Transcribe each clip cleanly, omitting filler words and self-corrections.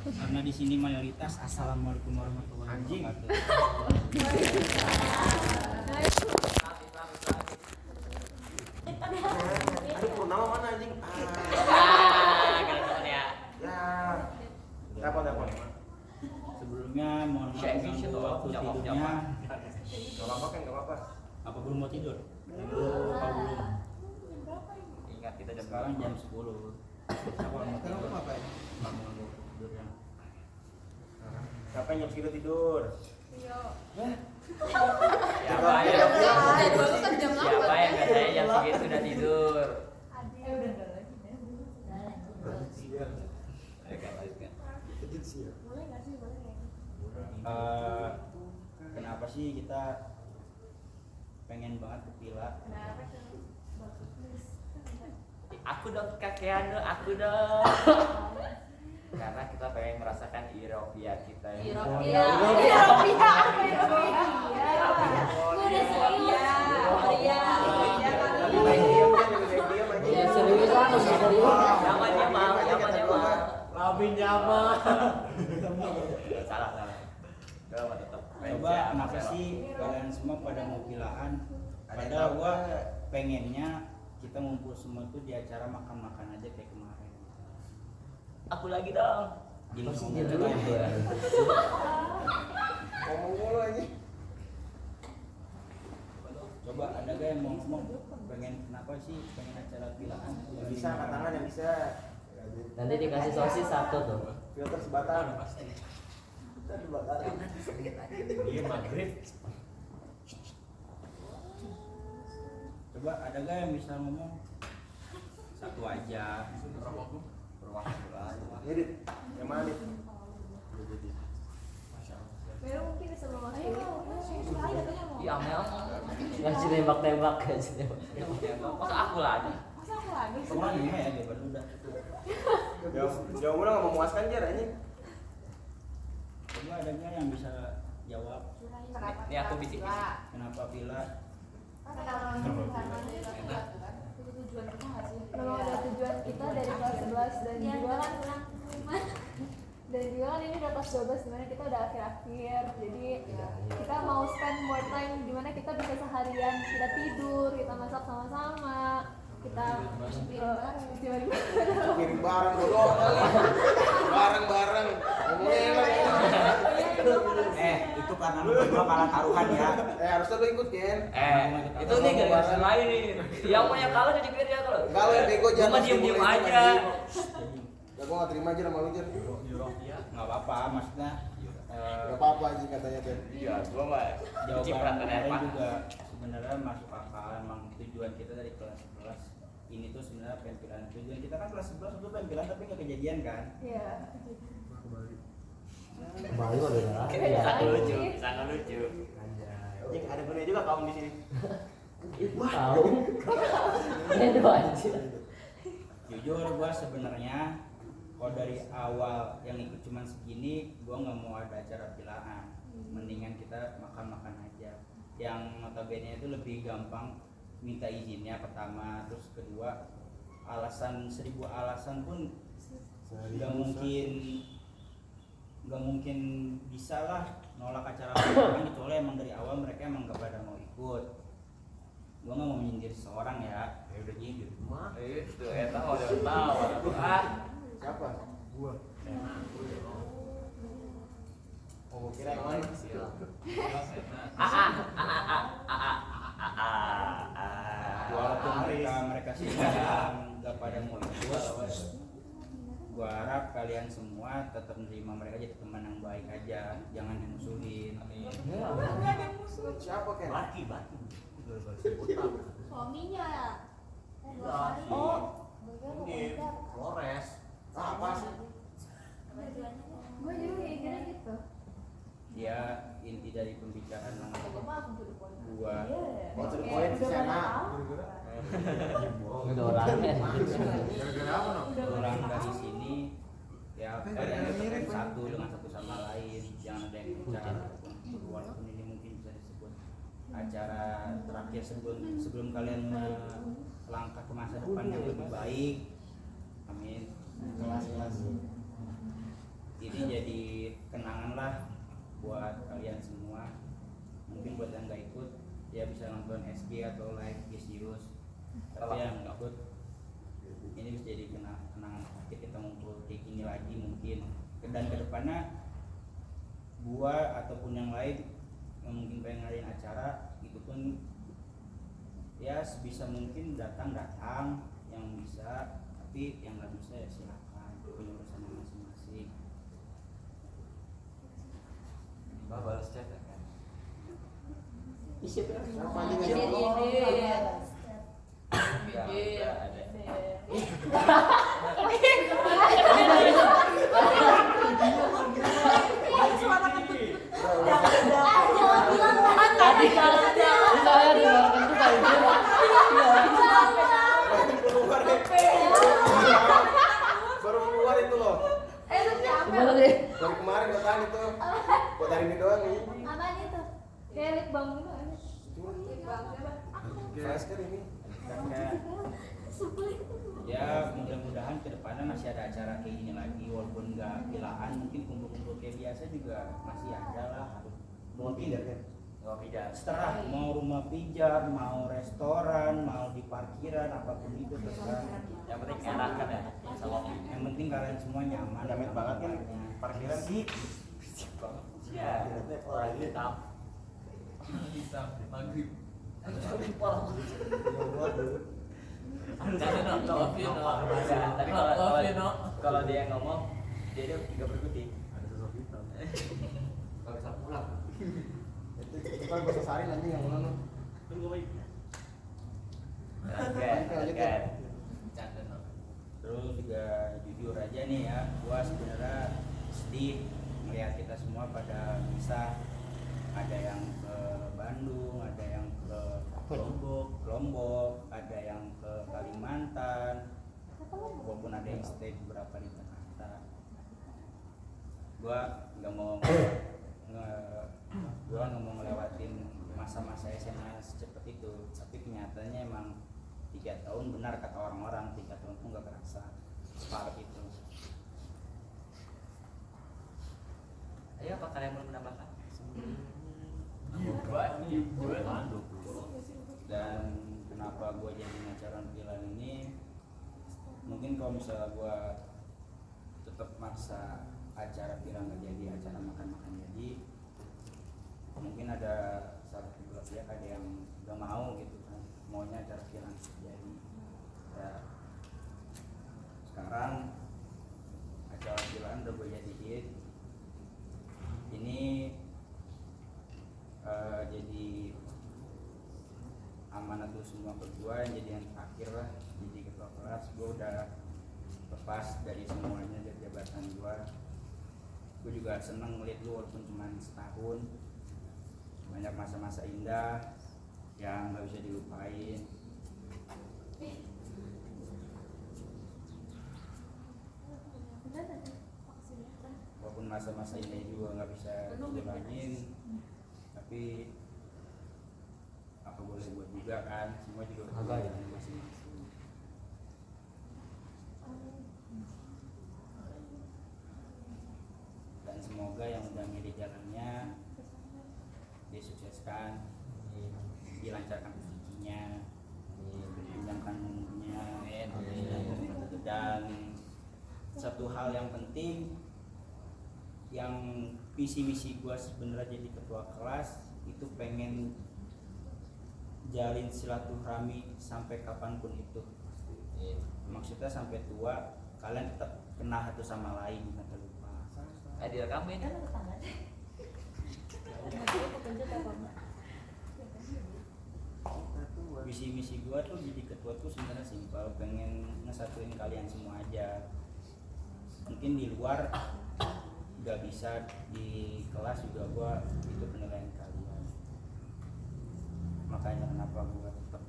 Karena di sini mayoritas assalamualaikum warahmatullahi wabarakatuh. Aduh, Purnama mana anjing? Gak ya. Ya. Telepon. Sebelumnya mohon maaf ganggu waktu tidurnya. Gak apa-apa kan, gak apa-apa. Apa belum mau tidur? Apa belum? Ingat kita jam Sekarang jam 10. Siapa mau tidur? Kamu mau tidur ya? Siapa yang jam segitu tidur? Siapa yang katanya jam segitu sudah tidur? Kenapa sih kita pengen banget ke villa? Aku dong kakean dong, aku dong. Karena kita pengen merasakan Eropia kita ini. Namanya mau. Labin nyaman. Salah. Coba tetap. Coba kenapa sih kalian semua pada mau villaan? Padahal gua pengennya kita ngumpul semua tuh di acara makan-makan aja kayak kemarin. Aku lagi dong. Ngomong dulu ya. Ngomong mulu aja. Coba ada gak yang mau ngomong? Pengen kenapa sih pengen acara villaan? Yang bisa angkat tangan, yang bisa. Nanti dikasih sosis satu tuh. Filter sebatang. Iya maghrib. Coba ada gak yang bisa ngomong? Satu aja. Edit, yang mana Dit? Mungkin bisa mewakili. Iya, Mel. Ngasih tembak-tembak Masa aku lagi? Kemana ya dia baru udah. Jauh mulu nggak memuaskan Jar anjing. Coba ada gak yang bisa jawab? Ini aku bisik-bisik. Kenapa villa? Memang ada tujuan kita dari kelas 11 dan juga kan ini udah kelas 12 dimana kita udah akhir-akhir, jadi kita mau spend more time dimana kita bisa seharian kita tidur, kita masak sama-sama, kita Kirim barang bodoh kali. Bareng-bareng. Ngomongin Itu karena lu berdua kalah taruhan ya. harusnya lu ikut Ken. Itu nih gara-gara lain nih. Yang punya kalah jadi dia kalau. Enggak lu yang bego Gua jangan mah diem-diem aja. Ya gua nggak terima aja sama lu Jar. Nggak apa-apa, maksudnya Gak apa-apa aja katanya Ken. Iya, gua mah jawaban kemarin juga sebenarnya masuk akal. Emang tujuan kita dari kelas 11 ini tuh sebenarnya pengen tujuan kita kan kelas 11 itu pengen tapi nggak kejadian kan? Iya. Kembali kok udah. Sangat lucu. Anjing ada gunanya juga kaum di sini. Tahu. Ini aja. Jujur gua sebenarnya kalau dari awal yang ikut cuman segini, gua nggak mau ada acara pilaan. Mendingan kita makan-makan aja. Yang notabene itu lebih gampang minta izinnya pertama, terus kedua alasan 1000 alasan pun nggak mungkin bisa lah nolak acara pilaan kecuali emang dari awal mereka emang nggak pada mau ikut. Gua nggak mau menyindir seseorang ya udah nyindir mah. Itu eta udah tahu. Siapa? Gua. Oh, gua kira yang lain. Walaupun mereka sih nggak pada mau ikut, gua harap kalian semua tetap menerima mereka jadi teman yang baik aja, jangan dimusuhin. Siapa Ken? Baki. Suaminya ya. Ini Flores. Apa sih? Gue juga mikirnya gitu. Dia inti dari pembicaraan gua. Oh, to the point di sana. Udah orangnya. Orang dari sini ya kalian tetap satu dengan satu sama lain, jangan ada yang bicara walaupun ini mungkin bisa disebut acara terakhir sebelum kalian melangkah ke masa depan yang lebih baik. Amin. Kelas. Ini lah buat kalian semua. Mungkin buat yang nggak ikut ya bisa nonton SG atau live Gesius, tapi yang nggak ikut ini bisa jadi kenangan kita ngumpul kayak gini lagi mungkin. Dan kedepannya gua ataupun yang lain yang mungkin pengen ngadain acara itu pun ya sebisa mungkin datang yang bisa, tapi yang nggak bisa ya silakan, punya urusan masing-masing. Mbak balas chat ya kan? Apa aja Ini, nggak ngomong? Udah ada. Tadi kalau saya dengarkan tuh kayak gitu. Baru keluar itu loh. Gimana sih? Baru kemarin gua tanya tuh. Buat hari ini doang nih. Apaan itu? Kayak lip balm gitu kan? Fresh kan ini. Kakak, ya mudah-mudahan kedepannya masih ada acara kayak gini lagi, walaupun nggak pilaan, mungkin kumpul-kumpul kayak biasa juga masih ada lah. Mungkin Ngopi dah. seterah mau rumah pijar, mau restoran, mau di parkiran, apapun itu terserah. Yang penting enakan ya sama ngopi. Yang penting kalian semua nyaman. Jamin banget kan parkiran sih. Ya, orang hitam. Hitam maghrib. Tapi kalau dia ngomong dia juga berkutik. Ada sosok hitam. Kalau bisa pulang. Itu kan bahasa sari nanti yang mana? Oke. Terus juga jujur aja nih ya, gua sebenarnya sedih melihat kita semua pada bisa, ada yang ke Bandung, ada yang ke Lombok, ada yang ke Kalimantan, walaupun ada yang stay beberapa di Jakarta. Gua nggak mau ngelewatin masa-masa SMA secepat itu, tapi kenyataannya emang 3 tahun, benar kata orang-orang 3 tahun tuh nggak kerasa separah itu. Ayo, apa kalian mau menambahkan? Dan kenapa gue jadi acara pilar ini, mungkin kalau misalnya gue tetap maksa acara pilar nggak jadi, acara makan-makan jadi, mungkin ada salah satu belah pihak ada yang gak mau gitu kan, maunya acara pilar jadi. Ya, sekarang acara pilar udah gue jadiin ini jadi amanat lu semua berdua, jadi yang terakhir lah, jadi ketua kelas. Gue udah lepas dari semuanya, dari jabatan gue juga seneng ngeliat lu walaupun cuma setahun, banyak masa-masa indah yang gak bisa dilupain. Walaupun masa-masa indah juga gak bisa dilupain, tapi apa boleh buat juga kan, semua juga Agak ya. masing-masing. Dan semoga yang udah milih jalannya disukseskan, dilancarkan rezekinya, dipanjangkan umurnya, dan satu hal yang penting yang visi misi gue sebenarnya jadi ketua kelas itu pengen jalin silaturahmi sampai kapanpun itu. Maksudnya sampai tua kalian tetap kenal satu sama lain, kata lupa. Direkamin. Visi misi gue tuh jadi ketua tuh sebenarnya simpel, pengen ngesatuin kalian semua aja. Mungkin di luar nggak bisa, di kelas juga gue itu penilaian kalian. Makanya kenapa gue tetap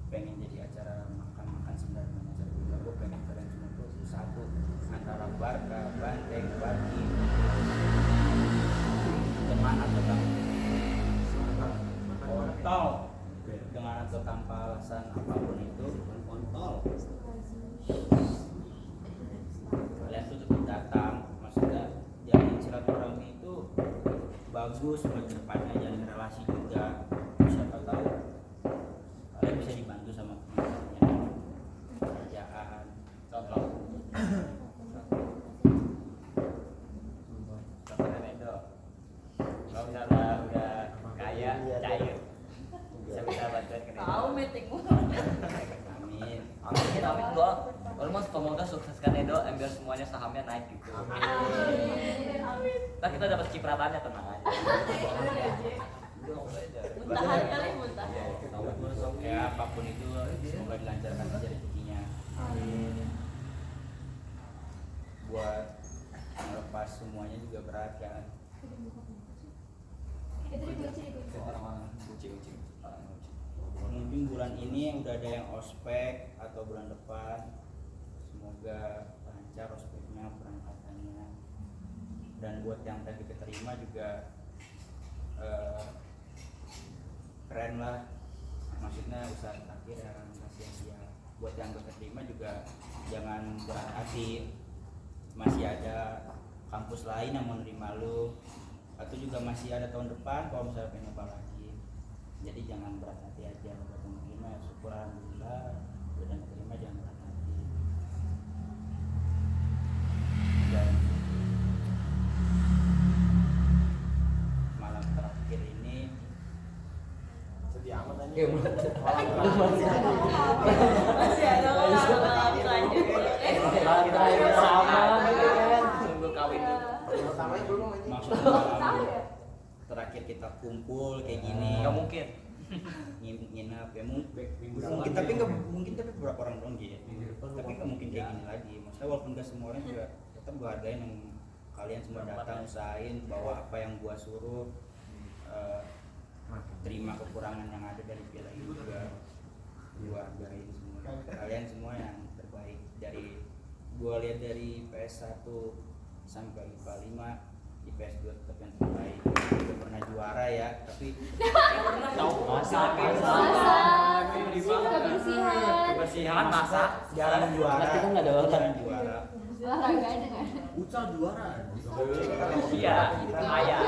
pengen jadi acara makan-makan sebenarnya, acara juga gue pengen kalian semua tuh satu, antara Barca, Banteng, Baki, teman atau kontol, dengan atau tanpa alasan apapun itu, kontol. Kalian tuh tetap datang, maksudnya jalin bagus buat kedepannya, jalin relasi juga. Siapa tahu kalian bisa dibantu sama teman-temannya, kerjaan. Contoh Edo, kalau misalnya udah kaya cair bisa bantuin ke Edo. Tahu meetingmu. Amin. Amin gua. Kalau mau semoga sukseskan Edo, biar semuanya sahamnya naik gitu. Ntar kita dapat cipratannya, tenang aja. Muntahan kali muntah. Ya apapun itu semoga dilancarkan aja rezekinya. Buat melepas semuanya juga berat kan. Itu dikunci. Orang-orang ucing-ucing. Mungkin bulan ini udah ada yang ospek atau bulan depan, semoga lancar ospeknya, perangkatannya. Dan buat yang tadi keterima juga keren lah, maksudnya usaha terakhir ya nggak sia-sia. Buat yang keterima juga jangan berat hati, masih ada kampus lain yang menerima lu, atau juga masih ada tahun depan kalau misalnya pengen nyoba lagi. Jadi jangan berat hati aja, buat yang menerima ya syukur alhamdulillah, buat yang keterima jangan berat hati. Dan malam terakhir ini Sedih amat aja. Masih ada malam selanjutnya. Tunggu kawin dulu. Pertamanya belum aja. maksudnya Tahu malam ya? terakhir kita kumpul kayak gini Nggak mungkin. nginap ya mungkin tapi nggak mungkin tapi beberapa orang doang gitu, tapi nggak mungkin kayak gini lagi. Maksudnya walaupun nggak semua orang juga tetap gua hargain yang kalian semua datang usahain bawa apa yang gua suruh, terima kekurangan yang ada dari pila ini juga gua hargain semua. Kalian semua yang terbaik, dari gua lihat dari PS1 sampai IPA 5, IPS 2 tetap yang terbaik. Udah pernah juara ya, tapi Masak, kebersihan. Kebersihan, masak, jarang juara. Kita nggak ada olahraga. Jarang juara. Olahraga ada nggak? Ucal juara. iya, kaya.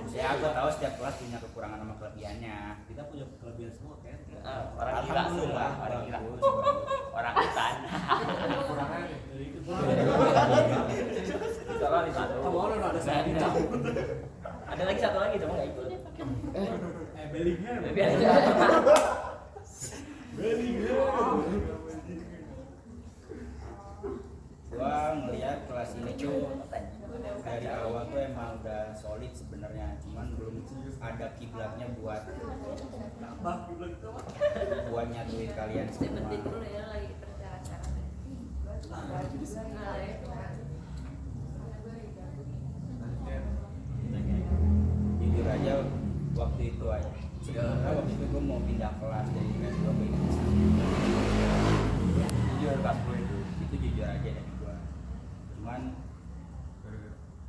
Ya aku tahu setiap kelas punya kekurangan sama kelebihannya. Kita punya kelebihan semua kan. Orang gila semua, orang gila. Orang hutan. Kekurangan dari itu. Kalau di satu. Kamu orang ada satu. Ada lagi satu lagi, cuma nggak ikut. Bellingham. Biar Gua ngelihat kelas ini tuh dari awal tuh emang udah solid sebenarnya, cuman belum ada kiblatnya buat nyatuin kalian semua. Penting dulu ya lagi tercara-cara. Jujur aja waktu itu aja sebenarnya waktu itu gue mau pindah kelas dari kelas 2 ke kelas 1. jujur kelas 10 Itu jujur aja dari gue, cuman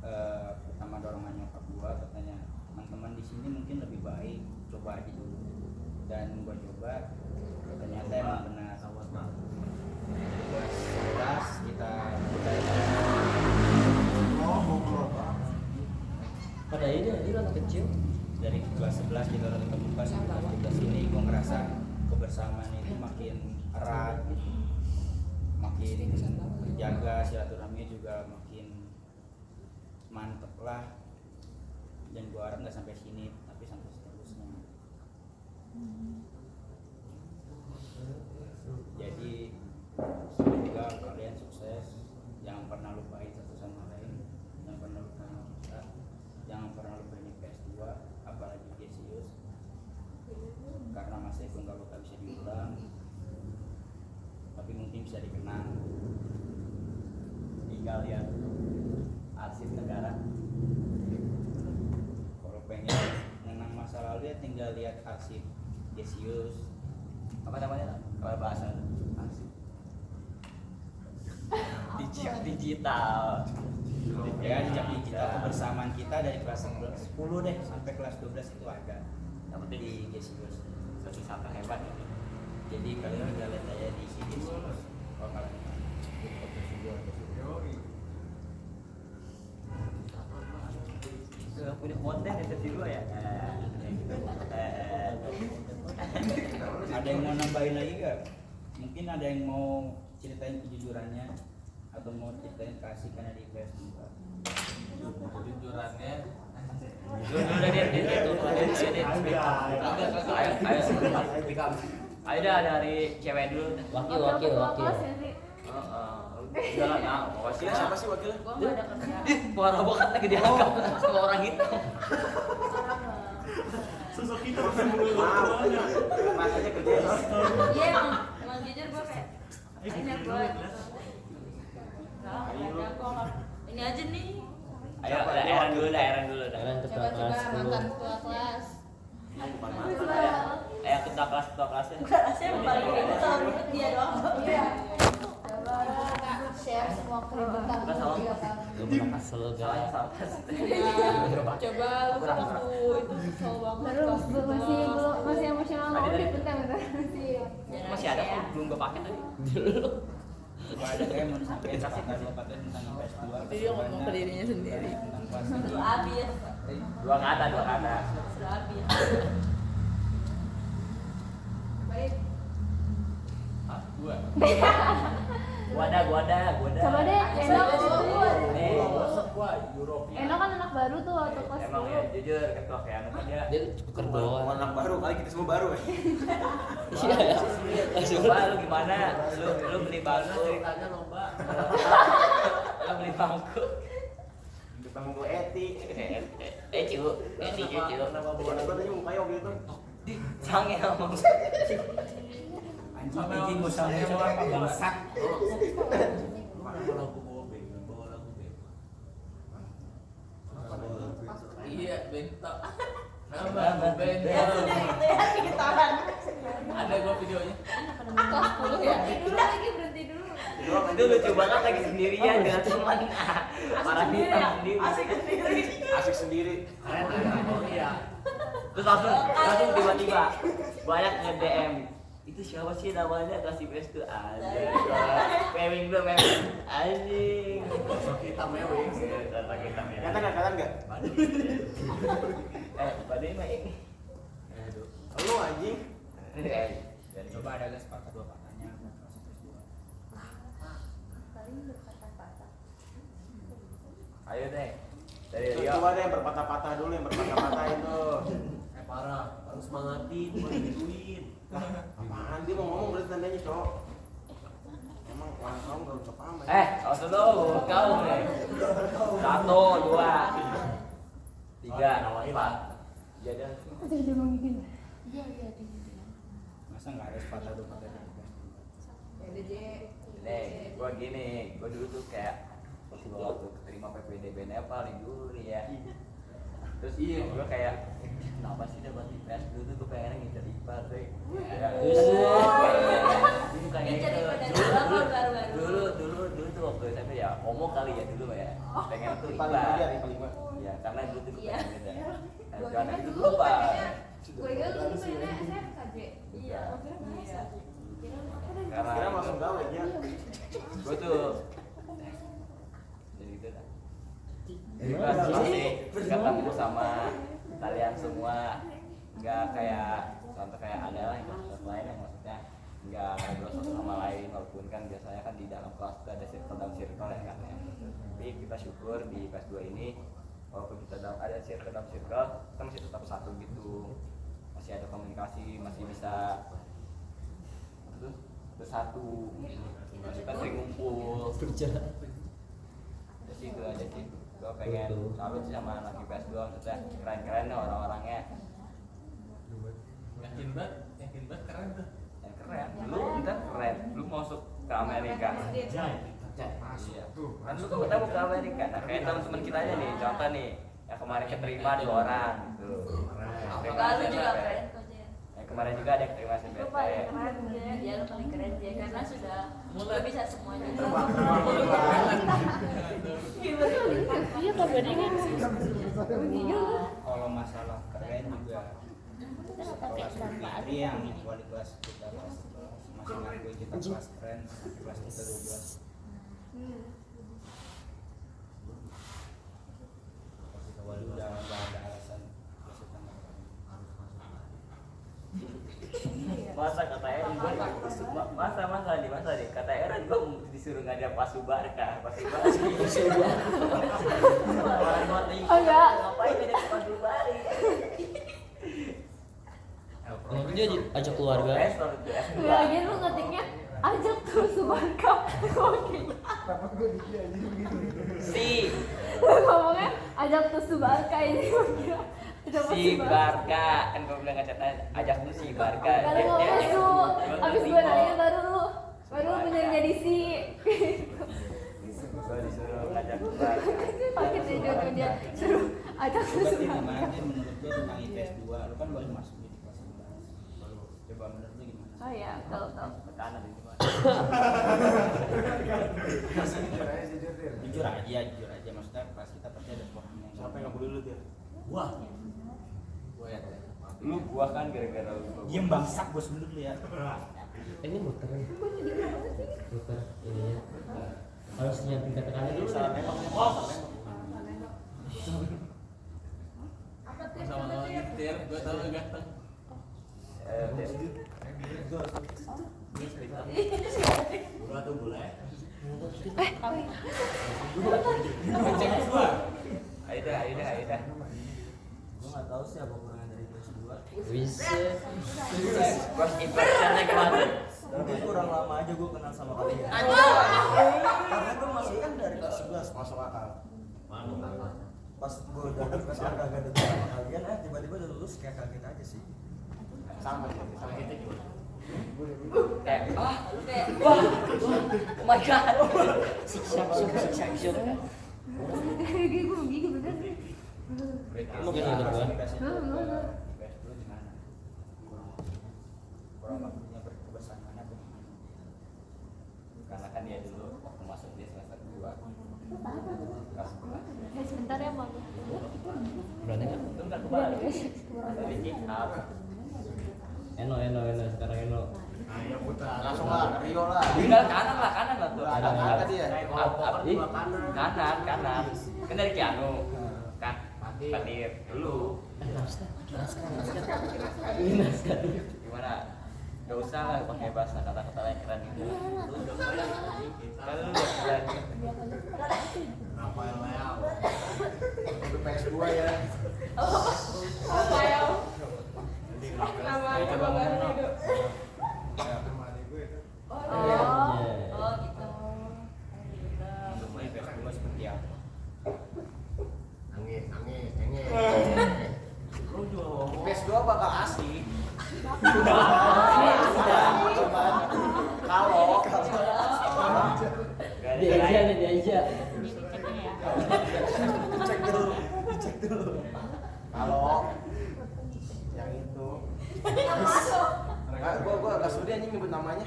pertama dorongan nyokap gue katanya teman-teman di sini mungkin lebih baik, coba aja dulu. Dan gue coba, ternyata emang benar. Kelas 11 kita Pada ini anak kecil. dari kelas 11 kita udah ketemu pas kelas 12 ini gue ngerasa kebersamaan ini makin erat gitu, makin terjaga, silaturahmi juga makin mantep lah. Dan gue harap nggak sampai sini tapi sampai seterusnya. Jadi semoga kalian sukses, jangan pernah lupain satu sama lain, jangan pernah lupain kita, jangan pernah lupain PS2, apalagi Gesius, karena masa itu nggak bakal bisa diulang, tapi mungkin bisa dikenang. tinggal lihat arsip negara. Kalau pengen mengenang masa lalu ya tinggal lihat arsip Gesius. Apa namanya? Kalau bahasa arsip digital. Ya jejak digital kebersamaan kita dari kelas 10 deh sampai kelas 12 itu ada Yang penting di Gesius. wisata hebat ya. Jadi kalian udah lihat aja di Gesius kalau kalian punya konten di sesi 2 ya. Ada yang mau nambahin lagi gak? Mungkin ada yang mau ceritain kejujurannya atau mau ceritain keasikannya di IPS juga. Kejujurannya Ayo dah dari cewek dulu. Wakil. kelas ya sih. Udah lah, nah, pokoknya siapa sih wakilnya? Gua nggak ada kerjaan. parah banget lagi dianggap sama orang hitam. Sosok kita bukan mulut Maaf, doang. rasanya kerja. Iya emang jujur gue kayak ini gue ini aja nih. Ayo, Aaron dulu dah. Coba mantan ketua kelas. Bukan Terus mantan. Ayo ketua kelasnya. Kelasnya yang paling ini sama menurut dia doang. Iya. Coba share semua keributan Nggak salah. tiga kali. Iya. Salahnya sama. Coba lu kan waktu itu kesel banget. Terus masih emosional Tadi, banget tadi. bentar masih. Masih ada kok, belum gue pakai tadi. Coba ada kayak mau disampaikan sepatah tentang IPS 2. Jadi dia ngomong ke dirinya sendiri. Tentang kelas Lu abis. Dua kata. Sudah abis. Baik. Hah? Gua. Gua ada. Coba deh, Eno. Nih, Eno kan anak baru tuh waktu kelas emang 10. ya jujur ketua kayak kan dia. Dia tuker doang. Anak baru kali kita semua baru. Coba lu gimana? Lu beli bangku. Ceritanya lomba. Lu beli bangku. Depan gua Eti. Cu. Kenapa bawa gua tadi mukanya waktu itu? Sange ngomong. anjing izin gue sama cowok apa bangsat. Iya, bentok. Ada gua videonya. Kelas 10 ya. Udah lagi berhenti dulu. Itu lucu banget lagi sendirian dengan teman. Parah hitam sendiri. Asik sendiri. Terus langsung tiba-tiba banyak nge-DM. Itu siapa sih namanya kelas IPS tuh? Anjing. Mewing belum mewing. Anjing. Sosok kita mewing. Kata kita mewing. Kelihatan enggak? Badai mewing. Lu anjing. Coba ada guys sepatah dua patahnya buat kelas IPS 2. Paling berkata-kata. Ayo deh. Dari Itu Rio. coba deh yang berpatah-patah dulu, yang berpatah-patah itu. Parah, harus semangatin, bukan digituin. Apaan dia mau ngomong berarti tandanya, Cok. Emang orang kamu enggak usah paham. Langsung dulu, kau nih. 1, 2, 3, 4. Iya dah. Ada dia menggigil. Iya di. Masa nggak ada sepatah dua patah di IPS 2? Ya udah J. Nih, gua gini, gua dulu tuh kayak waktu keterima PPDB paling dulu nih ya. Terus gua kayak kenapa sih dapat IPS dulu tuh gua pengen ngincer IPA tuh. Ya, bukan Ngincer gitu. IPA dari berapa baru-baru? Dulu tuh waktu SMP ya, ngomong kali ya dulu ya. Pengen tuh Paling IPA. muda nih, paling muda. Ya, karena dulu tuh gua Iya. pengen beda. Gua Karena kira itu dulu lupa. Gue kira dulu pengennya SMK, J. Iya. Gua kira pengennya SMK. Karena Kira langsung gawe aja. gue tuh jadi gitu dah. Jadi pasti ketemu sama kalian semua, nggak kayak contoh kayak ada lah yang kelas lain yang maksudnya nggak ngobrol satu sama lain, walaupun kan biasanya kan di dalam kelas tuh ada circle dalam circle ya kan ya. Tapi kita syukur di kelas 2 ini walaupun kita ada circle dalam circle, kita masih tetap satu gitu, masih ada komunikasi, masih bisa bersatu, kita sering ngumpul. Jadi itu aja sih, gue pengen salut sih sama anak IPS 2, maksudnya keren-keren nih orang-orangnya. Yakin banget keren tuh. Yang keren, lu kan keren, lu masuk ke Amerika. Iya, kan lu ketemu ke Amerika. Nah kayak teman-teman kita aja nih, contoh nih, yang kemarin keterima 2 orang gitu. Lalu juga keren kok J. Yang kemarin juga ada yang terima Lu SBMPTN. paling keren, J. Ya lu paling keren J karena sudah udah bisa semuanya. Iya, tak bandingin sih. Kalau masalah keren juga kelas Fikri yang wali kelas kita kelas 11 masih ngakui kita kelas keren, kelas kita 12. Kelas kita wali udah nggak ada sengaja pas Subarka. Oh enggak. Ngapain dia pas Subari? Kenapa dia ajak keluarga? Lagi lu ngetiknya ajak tuh Subarka. Oke. Si Lu ngomongnya ajak tuh Subarka ini kira. si Barka kan gue bilang ngecatnya ajak tuh si Barka. Kalau ngomong su, abis gue nanya baru lu bener jadi si. Gue disuruh ngajak Barka. Pakai jodoh dia suruh ajak tuh Berarti Subarka. gimana sih menurut lu tentang IPS 2? Lu kan baru masuk di kelas 11. Coba menurut lu gimana? Oh iya, tahu. Tekanan itu mah. Jujur aja maksudnya kelas kita pasti ada orang yang Siapa yang nggak boleh lu dia? Wah. Gua ya. Lu gua kan gara-gara lu. diem bangsak bos dulu ya. Ini muter. Muter ininya. Harus nyiapin kata-kata dulu. Salah nembak. Sama-sama nyetir, gua tahu ganteng. Gua tuh boleh. Ayo dah. Gua enggak tahu sih apa kekurangan dari kelas 2. Bisa. First impressionnya gimana? Mungkin kurang lama aja gue kenal sama kalian. Karena gue masuk kan dari kelas 11 Masuk akal. pas gue udah kelas agak dekat sama kalian, tiba-tiba udah lulus kayak kaget aja sih. Sama kita juga. Kayak wah, oh my god. Shock. Gigi bener. Lu kan yang kedua. IPS dulu gimana? Kurang waktunya berkebesaran mana tuh? Karena kan dia dulu waktu masuk di semester 2 kelas 11. Sebentar ya, Bang. Berani enggak? Itu kan kebalik. Dari kick up. Eno sekarang Eno. Langsung lah, Rio lah. Tinggal kanan lah tuh. Ada dia. Kanan. Kan dari Kianu. Kan Patir dulu. Gimana? Gak usah lah pakai bahasa kata-kata yang keren gitu. Kan lu udah keren. Itu PS2 ya. Apa ya? Nama baru itu. Oh gitu. Menurut lu IPS 2 seperti apa? Nangis. PS2 bakal asik. Cuman kalau Dia aja. Dicek dulu. kalau yang itu gue agak sudi anjing nyebut namanya.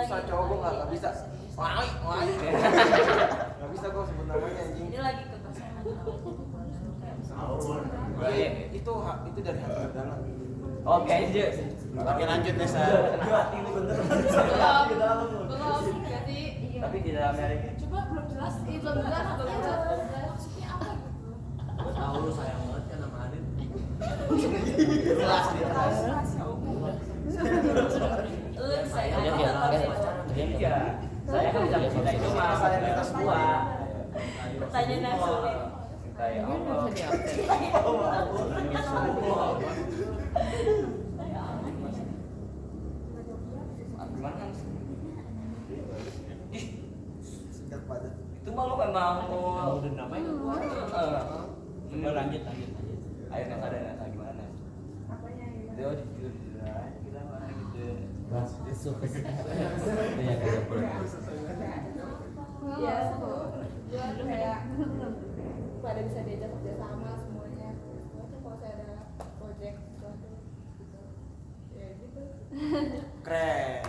Susah cowok gue nggak bisa. Wah. Nggak bisa gue sebut namanya anjing. Ini lagi ke pasangan. Itu dari hati ke dalam. Oke, aja. Oke lanjut Nesa. Belum. Jadi Tapi di dalamnya lagi. coba belum jelas. Belum jelas. Maksudnya apa gitu? Gua tahu lu sayang banget kan sama Adit. Jelas. Lu saya Dia Iya. Saya kan bisa kita itu mah Saya kita semua. pertanyaan yang sulit. Kayak Allah. Gimana? Singkat padat. Itu mah lu memang Mau dendam aja gua. Coba lanjut. Ayo Nasa gimana? Dia jujur aja kita mah gitu. Mas, suka sih. Iya, kayak Ya, gue kayak pada bisa diajak kerja sama semuanya. Semuanya kalau saya ada project sesuatu gitu. Ya gitu. Keren.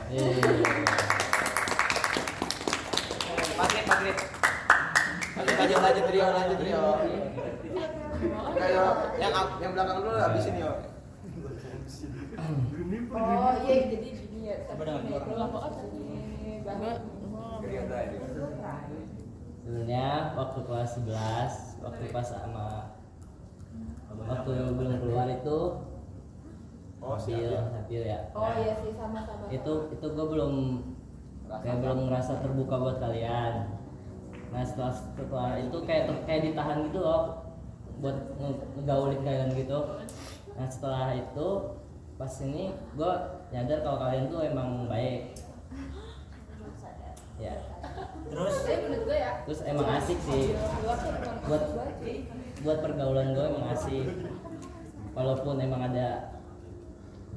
Maghrib. Lanjut Rio. Kayak yang belakang dulu habisin yo. Oh iya jadi gini ya. Coba dengan dua orang. Ini banget. Sebenarnya waktu kelas 11, waktu pas sama waktu belum keluar itu Oh, Sapil ya. Oh iya sih sama-sama. Itu gue belum kayak belum ngerasa terbuka buat kalian. Nah setelah itu kayak ditahan gitu loh buat ngegaulin kalian gitu. Nah setelah itu pas ini gue nyadar kalau kalian tuh emang baik ya, terus emang asik sih buat pergaulan gue, emang asik walaupun emang ada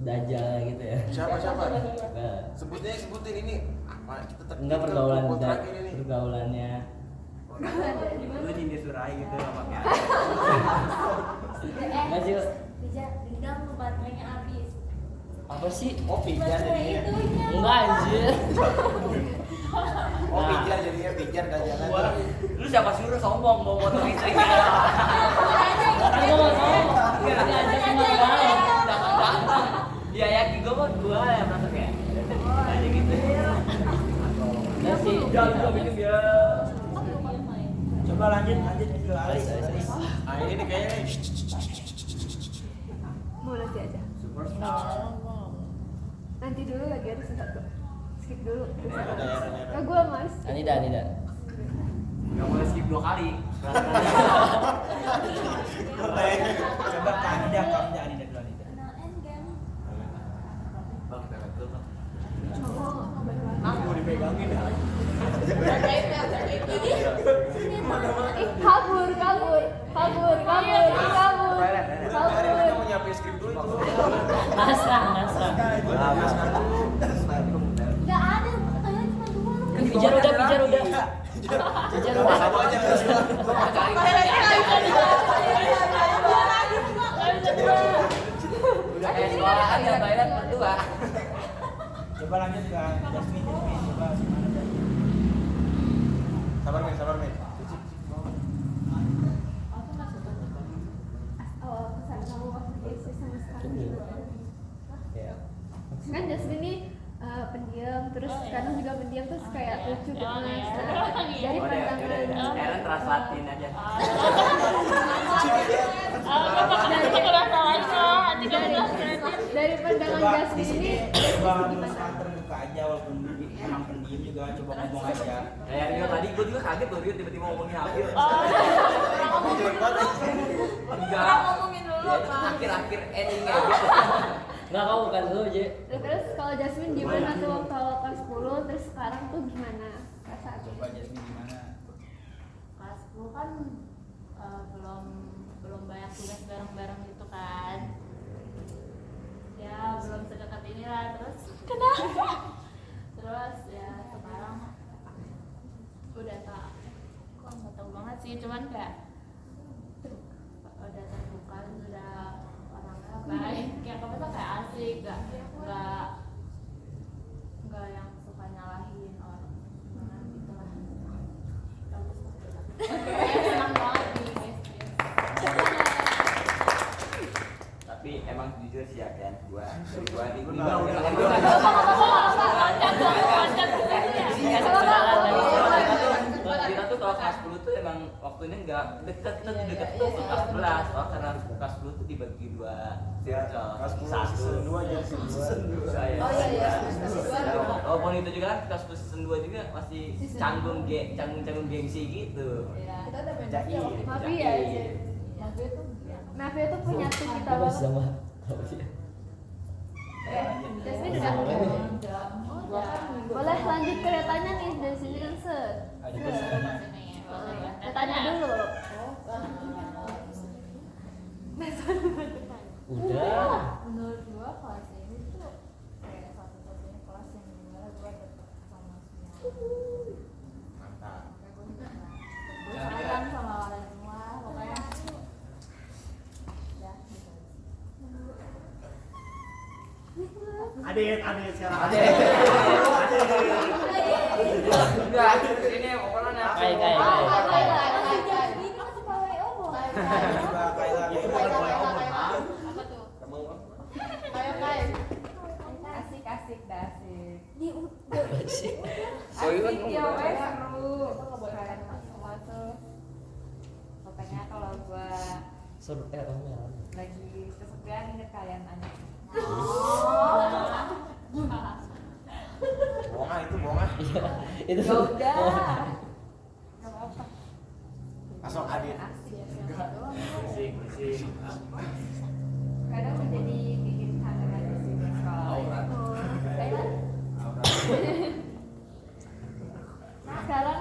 dajal gitu ya. Siapa? Enggak. Sebutin ini apa kita Enggak pergaulannya. Lu nyindir surai gitu makanya. Enggak sih. Bisa dendam lu baterainya habis. Apa sih? Oh pijar jadinya. Enggak anjir. Oh pijar jadinya pijar gak jalan. Lu siapa suruh sombong mau motor listrik? Kan gua enggak mau. Enggak ajak kemana-mana. Gampang. Dia yakin gua yang masuk ya. Aja gitu. Enggak sih. Jangan bikin dia. Coba lanjut ke Ali. Ah ini nih kayaknya nih. Mau nanti aja. Nanti dulu lagi harus satu. Skip dulu. Nah, gue mas. Anida. Gak boleh skip 2 kali. Coba ke Anida dulu Anida. Kenal endgame. Bang, kita lihat dulu, Bang. Aku dipegangin ya. Kabur. Kita mau nyiapin skrip dulu itu. Nasrah. Gak ada, kalian cuma 2 lu. Pijar udah. Kamu aja Udah kayak sekolahan ya, Thailand berdua. Coba lanjut ke Jasmine. Coba gimana Jasmine? Sabar Min. Oh, kesan kamu waktu SD sama sekarang gimana? Ya. Kan Jasmine ini pendiam, terus sekarang juga pendiam, terus kayak lucu gitu mas. Dari pandangan Eren translatin aja. dari pandangan Coba di Jasmine sini ini coba lu terbuka aja walaupun emang pendiam juga coba ngomong aja. Kayak Rio tadi, gue juga kaget tuh Rio tiba-tiba ngomongin Hafil. Enggak. Ya, akhir-akhir endingnya gitu. Enggak, kau bukan dulu, Je. terus kalau Jasmine gimana tuh waktu awal kelas 10, terus sekarang tuh gimana perasaannya? Coba Jasmine gimana? Kelas 10 kan belum banyak tugas bareng-bareng gitu kan. Ya belum sedekat ini lah, terus terus ya sekarang udah nggak tahu banget sih, cuman kayak udah terbuka, udah orangnya baik, kayak kamu tuh kayak asik, nggak yang suka nyalahin orang gimana gitu lah. Senang banget nih Tapi emang jujur sih ya kan, gua ini kita tuh kalau kelas 10 tuh emang waktunya nggak deket tuh kelas 11. Soalnya karena kelas 10 tuh dibagi 2 circle. Kelas 10 season 2 aja season 2. Oh iya, season 2. Walaupun itu juga kan kelas 10 season 2 juga masih canggung gengsi gitu. Kita udah main Jaki. Mafia aja. Mafia tuh punya tuh kita Apa banget. sama? Jasmine nggak? Boleh lanjut keretanya nih dari sini kan set. Tanya dulu. Udah. Menurut gua kelas ini tuh kayak satu-satunya kelas yang dimana gua deket sama semua. Mantap. Gua sayang sama kalian semua, pokoknya ya gitu. Adit sekarang. Enggak, ini pokoknya Kai. Ini masih pawai obo. Coba Kaila. Apa tuh? Asik dah asik. Di Asik ya wes seru. Kalian semua tuh. Pokoknya kalau gua Suruh lagi kesepian inget kalian aja. Bohong ah itu bohong ah. Itu Ya udah. Gak apa-apa. Langsung adit. Kadang menjadi bikin kangen aja sih di sekolah. Aura. Sekarang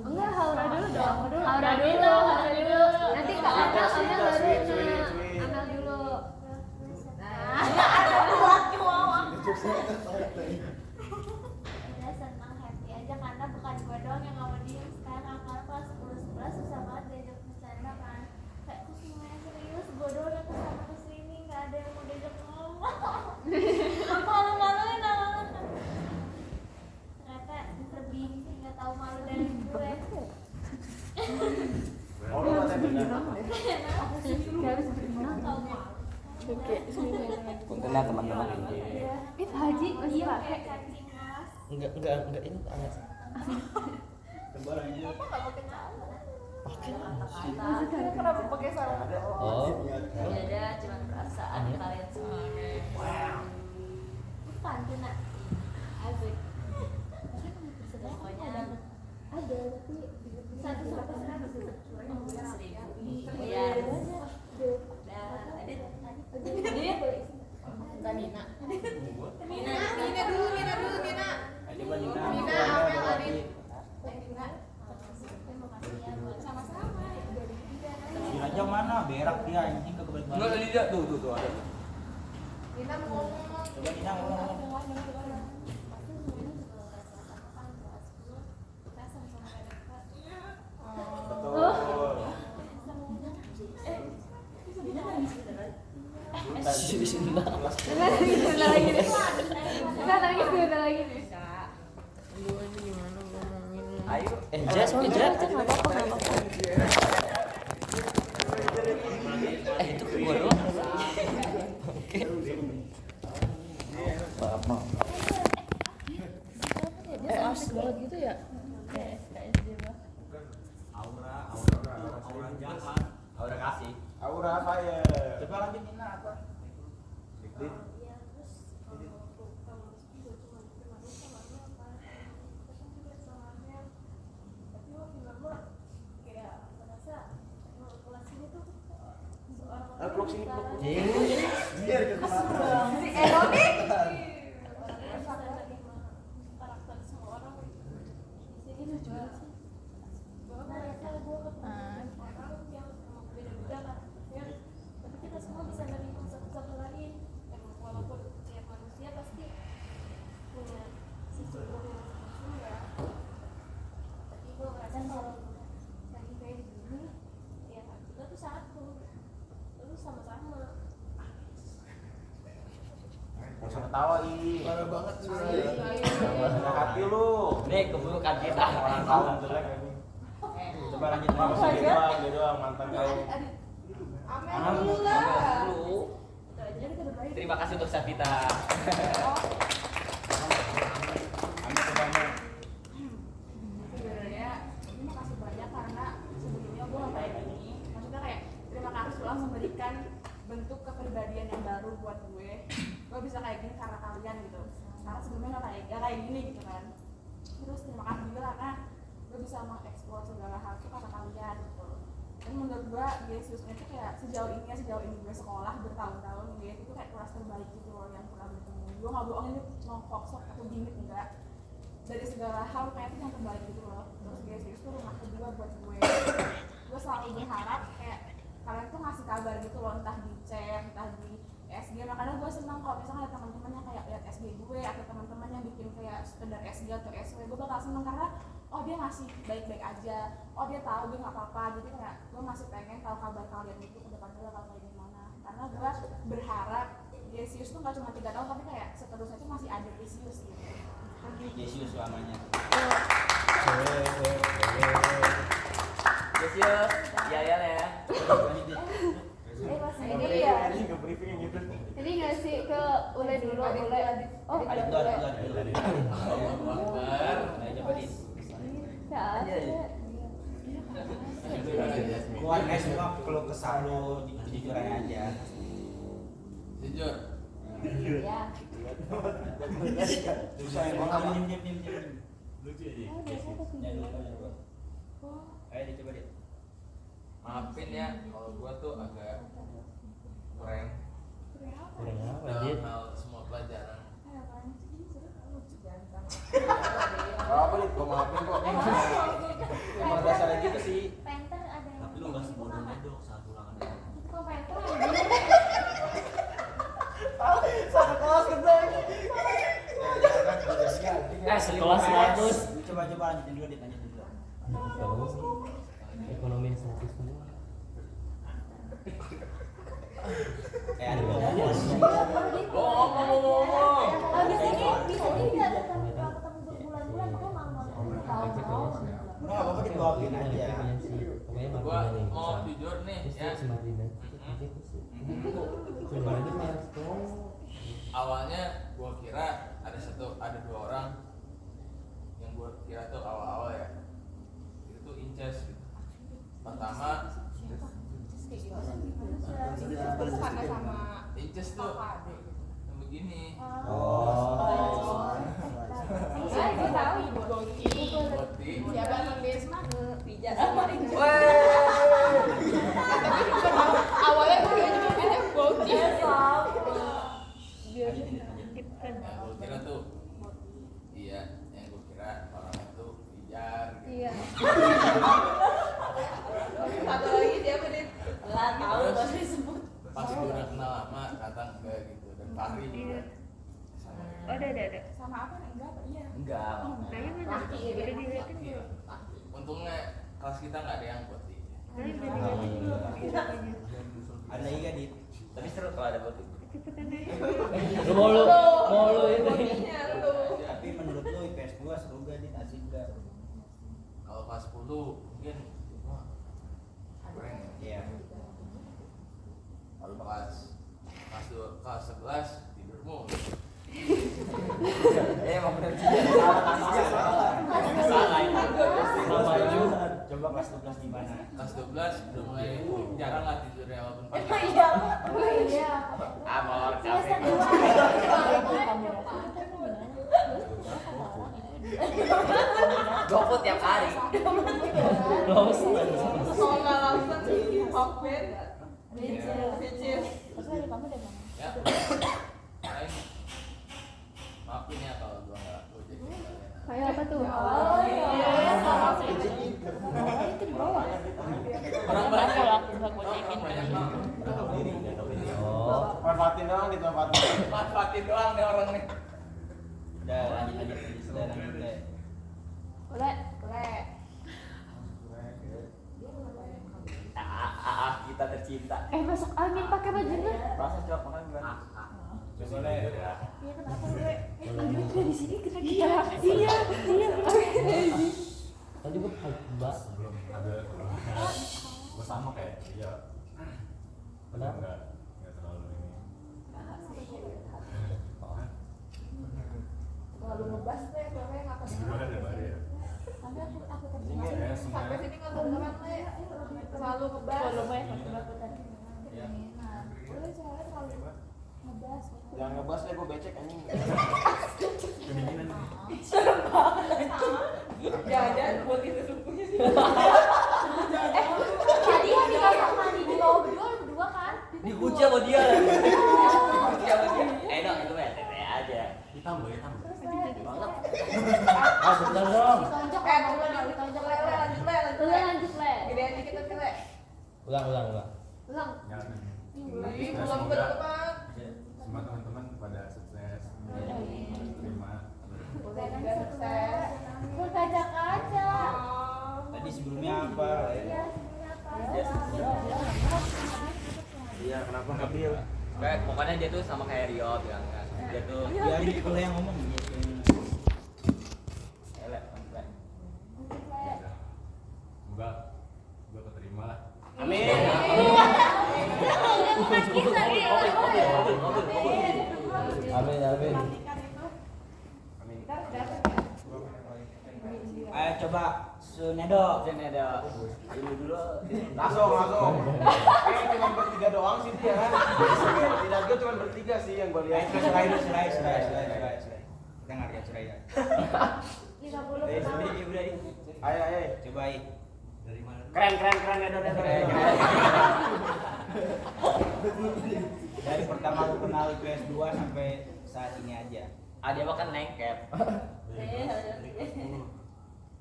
enggak Haura dulu dong. Haura Haura dulu. dulu. Nanti Kak Ana baru Sweet. Amel dulu. Udah senang happy aja karena bukan gue doang yang mau diem sekarang karena kelas 10-11 susah banget diajak bercanda kan kayak kok semuanya serius gue doang yang kesana kesini nggak ada yang mau diajak ngomong malu-maluin awalnya kan ternyata lebih nggak tahu malu dari gue Oh, lu katanya tahu malu Puntennya teman-teman. Itu Haji masih iya pakai. kayak kancing mas Enggak ini anget. Coba lanjut. apa nggak mau kenal Kamu kenapa pakai sarung? Oh. Beda cuma perasaan kalian semua. bukan kena asik Pokoknya ada tapi 1 sampai 100 1000. Iya. Dan Adit. Enggak Nina. Nina. Nina dulu. Coba Nina. Nina, Amel, Adit. Nina sama-sama Si Raja mana? Berak dia anjing ke kebetulan. Enggak tadi dia tuh ada. Nina mau ngomong. Coba Nina ngomong. betul. Bentar lagi nih. Bentar lagi nih. Ayo. Jas. Itu ke gua doang. Maaf. Dia asik banget gitu ya. Aura kasih. Aura fire. Coba lanjut Nina apa? Dikit. Peluk sini, peluk. Biar kita Si Eroni. karakter semua orang di sini lucu banget sih gue merasa gue ketemu orang yang emang beda-beda karakternya tapi kita semua bisa nerima satu sama lain emang walaupun setiap manusia pasti punya sisi buruknya masing-masing ya tapi gue merasa kalau lagi kayak gini ya kita tuh satu terus sama-sama Nggak usah ketawa ih. Parah banget sih. Ada hati lu. Nih keburukan kita. Orang tahu jelek ini. Coba lanjut Dia doang mantan kau. Amel dulu lah. Dulu. Terima kasih untuk Savita. Ambil coba Amel. Sebenarnya terima kasih banyak karena sebelumnya gue nggak kayak gini. Maksudnya kayak terima kasih telah memberikan bentuk kepribadian yang baru buat gue bisa kayak gini karena kalian gitu karena sebelumnya nggak kayak gini gitu kan terus terima kasih juga karena gue bisa mengeksplor segala hal itu karena kalian gitu dan menurut gue Yesusnya itu kayak sejauh ini gue sekolah bertahun-tahun Yesus itu kayak kelas terbaik gitu loh yang pernah bertemu gue nggak bohong ini mau hoax atau gimmick enggak dari segala hal kayak itu yang terbaik gitu loh terus Yesus itu rumah kedua buat gue selalu berharap kayak kalian tuh ngasih kabar gitu loh entah di chat entah di SG makanya gue seneng kalau misalnya ada teman-teman yang kayak lihat SG gue atau teman-teman yang bikin kayak sekedar SG atau SW gue bakal seneng karena oh dia ngasih baik-baik aja oh dia tahu gue nggak apa-apa jadi kayak gue masih pengen tahu kabar kalian itu ke depannya bakal kayak gimana karena gue berharap Yesus tuh nggak cuma 3 tahun tapi kayak seterusnya tuh masih ada Yesus gitu Yesus selamanya. Yesus. Iya ya. Ini ya. Ini briefing gitu. Ini nggak sih ke Ule dulu Ule. Oh, Adit dulu, Adit dulu. Nah, coba di. ya. Keluarga semua kalau kesal lu jujuran aja. Jujur. Ya. Susah emang kamu diem. Ayo dicoba deh. Maafin ya kalau gua tuh agak kurang Kurang apa dalam Dit? hal semua pelajaran. Apa nih? Gua maafin kok. Emang dasarnya gitu sih. Penter ada yang Tapi lu nggak sebodohnya dok saat ulangan. itu kok penter Satu kelas gedeng. Sekelas 100. Coba lanjutin dulu, lanjutin dulu. Ekonomi 100 semua. Ada ngomong. Ngomong. habis ini bisa tidak ketemu berbulan-bulan kok mau tahu-tahu Udah nggak apa-apa dibawain aja. Pokoknya Gua makin mau jujur nih ya. Awalnya gua kira ada dua orang yang gua kira tuh awal-awal ya. Itu tuh inces gitu. Pertama karena sama inces tuh kakak adik. yang begini. Oh. Gue tahu Boti. Boti. Siapa yang Desma? Pijat sama Inces. Awalnya gue juga pilih Boti. Lanjutin, lanjutin. Yang gua kira tuh iya, yang gua kira orang itu pijar gitu. Iya. Satu lagi siapa nih? Lah tahu Terus, gak sih sebut. pas gue udah kenal lama datang enggak gitu dan Fahri juga sama Ada. Sama apa? Enggak apa? Iya. enggak Laki ya. iya. Untungnya kelas kita nggak ada yang buat dia. Ada lagi gak, Dit? Tapi seru kalau ada buat itu. Lu mau lu ini. Botinya lu. Tapi menurut lu IPS 2 seru gak, Dit? Asik gak? Kalau kelas 10 mungkin wah keren ya. Iya. Kalau kelas 11 tidur mulu. Emang bener sih. Salah itu. Sama lu. Coba kelas 12 gimana? Kelas 12 udah mulai jarang lah tidurnya walaupun pagi. Iya. Iya. Amor semester kafe. 2 GoFood tiap hari. Close. Kalau nggak langsung Hokben. Pijit. tapi ada kamu deh bang Ya. Lain. Maafin ya kalau gua nggak jadi kalian. Kayak apa tuh? Oh iya. Sama Pijit. itu di bawah Orang banyak kalau aku nggak gojekin banyak banget. Oh. Manfaatin doang manfaatin. Manfaatin doang nih orang nih. Udah lanjut deh. Boleh. Kita tercinta. Masuk angin pakai bajunya. Proses coba makan gimana? Boleh. iya kenapa gue Aduh, di sini kena Iya. Tadi gua Mbak. Sebelum ada gue sama kayak dia. Kenapa? Nggak terlalu ini. Lalu ngebas deh, gue nggak Dulu ada Bari ya. tapi aku Ya, sampai sini nggak kedengeran le. Selalu ngebas. kalau banyak aku tadi Iya. gue soalnya terlalu ngebahas Jangan ngebas deh, gue becek anjing. Kedinginan. Jangan buat itu sukunya sih. tadi yang di kamar mandi di bawah berdua kan Dikunci sama dia. Dikunci sama dia. Dong itu mah tete aja. Ditambah. Banget. Ah, bentar dong. ditonjok Ditonjok le, lanjut le, lanjut le. Lanjut, Le. Gedean dikit tapi le. Ulang. Ulang. Jangan. Ih, Nah, belum semoga berteman. semua teman-teman pada sukses. Terima. Udah juga sukses. berkaca-kaca Tadi sebelumnya apa? iya sebenarnya apa Iya, kenapa ngambil? Kayak pokoknya dia tuh sama kayak Rio bilang kan. Dia tuh Biar lu yang ngomong gitu. elek. Semoga gue keterima lah. Amin. Amin. Amin. Ayo coba Sunedo. Sini ada ini dulu. Langsung. Kayaknya cuma bertiga doang sih dia kan. Tidak gue cuma bertiga sih yang gue lihat. Surai. Kita nggak lihat Surai. Ayo. Coba I. Keren ya Don. Dari pertama aku kenal PS2 sampai saat ini aja. Ah dia makan nengket.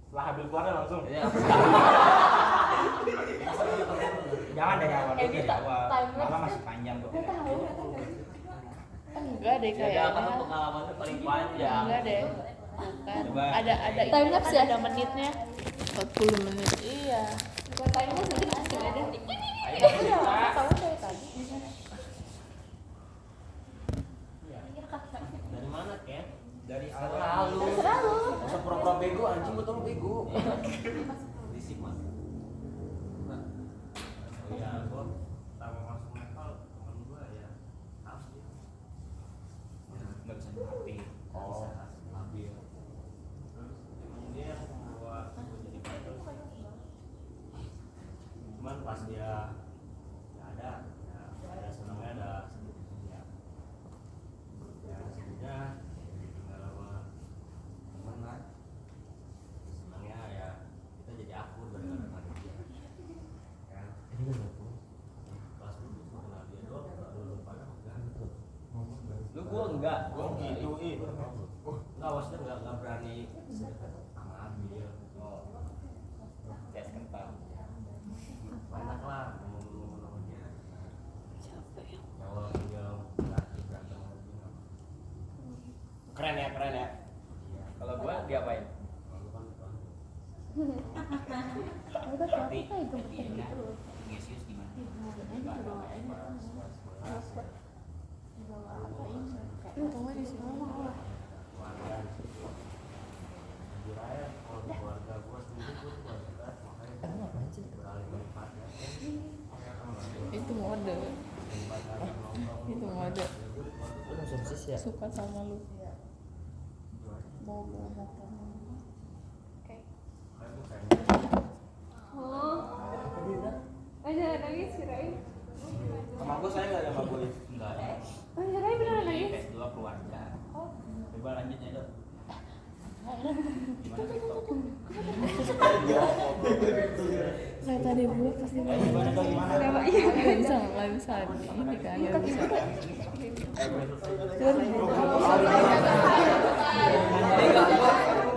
Setelah habis keluarnya langsung. Iya. Jangan dari awal dulu, Ini dari awal. timeless. Malah masih panjang kok. Enggak deh Ya kayaknya. kan pengalamannya paling panjang. Enggak deh. Bukan. Coba. Ada Timelapse ya? ada menitnya. 40 menit. Iya. Bukan timeless nanti masih ada. Iya, tahu dari tadi. Dari mana, Ken? Dari Selalu. Masa pura-pura bego anjing betul lu bego. Berisik mas. Ya gua pertama masuk metal temen gua ya harus dia. nggak bisa di HP. Oh, labil. Terus emang dia yang membawa gua jadi metal. Cuman pas dia nggak ada, ya ada senangnya ada sedihnya. Ya sedihnya tinggal sama teman lah. Senangnya ya kita jadi akur gara-gara ada dia. Kan? Kelas dulu cuma kenal dia doang, nggak dulu pada enggak. Lu gua enggak. Oh gitu, Enggak, maksudnya enggak berani sedekat sama Abil. Oh. Tes kental. Enak lah ngomong sama dia. Kalau dia berarti berantem sama dia. Keren ya. Iya. Kalau gua diapain? Kalau kan kan. Tapi Ina, Ignatius gimana? Tunggu di sini mah. Keluarga di situ. Jujur aja kalau di keluarga gua sendiri gua tuh gak suka makanya beralih tempat ya. Itu mode. Itu mode. Subsis ya. Suka sama lu. Mau motor. Kayak gua kayak Oh. Jangan nangis si Rai. Sama gue saya nggak ada sama gue. Enggak. Oh, si Rai beneran Ini nangis. PS2 keluarga. Coba lanjut ya dok. Gimana TikTok? Kayak tadi gua pasti mau. Gimana dok? Gimana? Nggak bisa ini kan nggak bisa.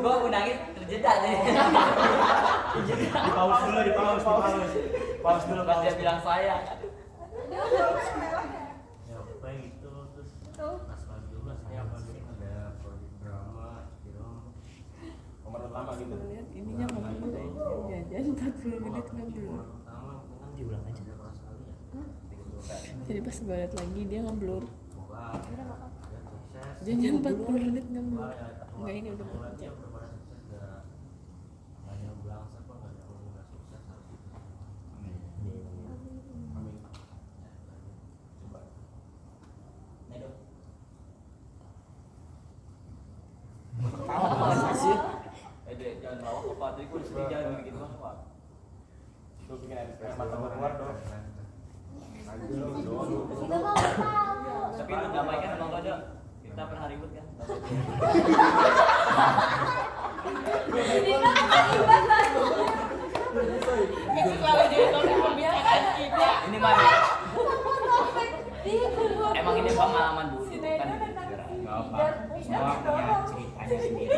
Gua nangis terjeda deh. Di pause dulu. Pas dia bilang saya. ya pokoknya gitu terus pas kelas 12 ya apa dulu ada proyek drama film Nomor pertama gitu. Lihat ininya nggak boleh jajan 40 menit nggak blur. pertama kan Diulang aja. ada kelas kali ya Jadi pas gue liat lagi dia nggak blur. semoga dia sukses Jajan 40 menit nggak blur. Wah, ya, Enggak ini udah semoga mau dia pada sukses nggak ada yang bilang siapa nggak ada yang nggak sukses harus itu Amin. Coba. Nih dok. Dek, jangan bawa ke Patri, gua disini jangan bikin bang Pak. Tuh bikin edit mata gue keluar dong. Kita mau tahu. Tapi lu damaikan sama gua dok. Kita pernah ribut kan? Ini mah emang ini pengalaman dulu kan Nggak apa. Semua punya ceritanya sendiri.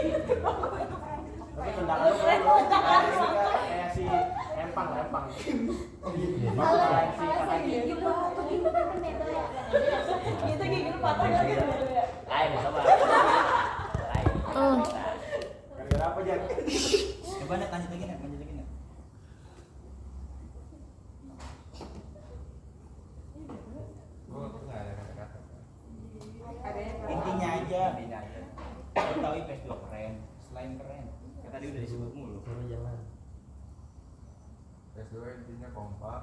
Tapi tendangan lu keren loh. Kayak si Empang. Kayak si kakak gitu. lain coba. Lain. Gara-gara apa Jan? Coba nih lanjut lagi nih. gua nggak ada kata-kata Intinya aja. Intinya aja. Lo tahu PS2 keren. Selain keren. Kan tadi udah disebut mulu. Suruh jalan. PS2 intinya kompak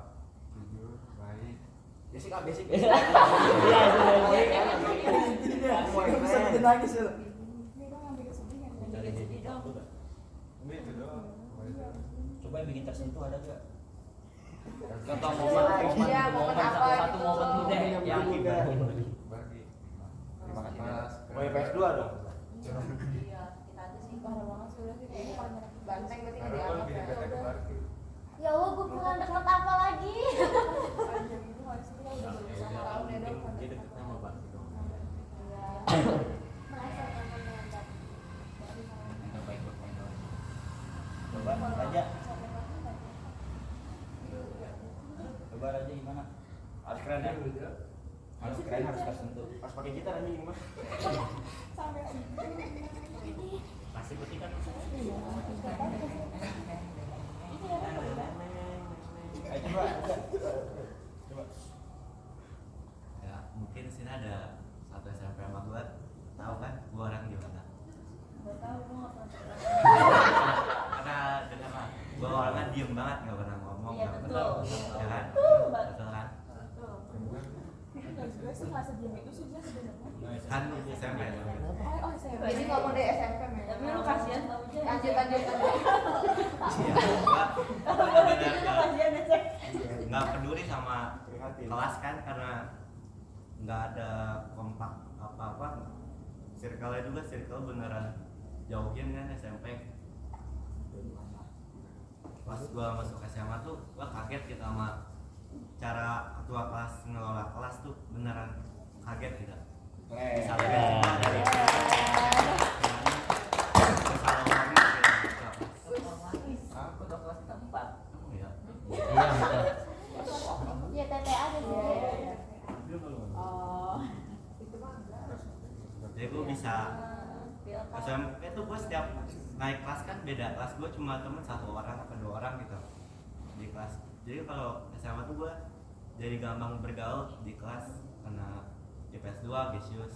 jujur baik Basic. Iya, bisa bikin nangis ya. ini itu doang Coba yang bikin tersentuh ada gak? Contoh momen satu momen tuh deh yang bagi terima kasih Oh ya PS2 dong. Parah banget sih. udah sih kayak banteng berarti nggak Harus dianggap gini ya. kata ke Barki. Ya Allah, gue bukan deket apa lagi. Panjang itu harus kita udah berusaha tahun ya dong. Dia deketnya sama Bakti dong. Merasa kangen dengan Bapak. Coba ikut main dong. Coba aja. Coba aja gimana? Harus keren ya? Harus keren, harus tersentuh. Pas pakai gitar anjing gimana? Kasih putih kan. Ayo coba. Coba. Ya mungkin sini ada satu SMP sama gue, tahu kan gue orang gimana? Gak tau, gue gak pernah Karena dengar lah, gue orangnya diem banget, nggak pernah ngomong, Iya, nggak betul. pernah, ya kan? Betul banget. Betul kan? Gue sih nggak sediam itu sih dia sebenarnya. Kan SMP. Oh saya. Jadi ngomong dari SMP men. Tapi lu kasihan tau aja. Lanjut. Iya, gua bener-bener Kasihan ya, Cek. nggak peduli sama kelas kan, karena nggak ada kompak apa-apa. Circle-nya juga circle beneran jauhin kan SMP. Pas gua masuk SMA tuh gua kaget gitu sama cara ketua kelas ngelola kelas tuh, beneran kaget gitu. Bisa lebih semua dari Aku udah kelas 4. Oh iya. Iya betul. Ya TTA ada sih. Oh. Jadi gue bisa SMP tuh gue setiap naik kelas kan beda kelas, gue cuma temen 1 orang atau 2 orang gitu di kelas. Jadi kalau SMA tuh gue jadi gampang bergaul di kelas karena IPS 2, Gesius.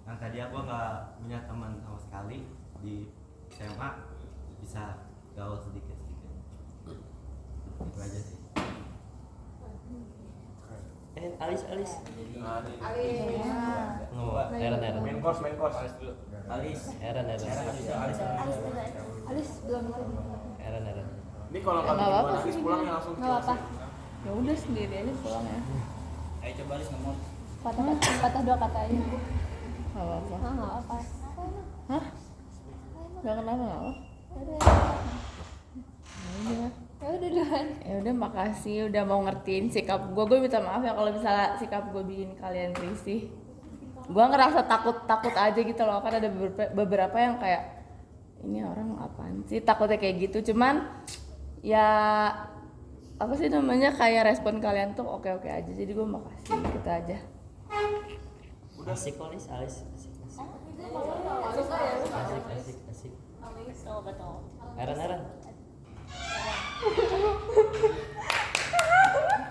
Yang tadi aku nggak punya teman sama sekali, di SMA bisa gaul sedikit-sedikit. Itu aja sih. Alis. Alis. Nggak, Eren. Main course. Alis. Eren. Alis belum lagi. Eren. Ini kalau nggak bikin gua nangis pulang ya langsung. Nggak apa-apa. Ya udah sendiri aja pulang ya. Ayo coba Alis ngomong. Patah 2 kata aja. Nggak apa-apa. Nggak apa. Hah? Gak kenapa nggak apa? Ya udah duluan. Ya udah makasih udah mau ngertiin sikap gue. Gue minta maaf ya kalau misalnya sikap gue bikin kalian risih. Gue ngerasa takut aja gitu loh, kan ada beberapa yang kayak ini orang apaan sih, takutnya kayak gitu. Cuman ya apa sih namanya, kayak respon kalian tuh oke aja. Jadi gue makasih gitu aja. Asik kok Alis. Asik. Oh, betul. Eren.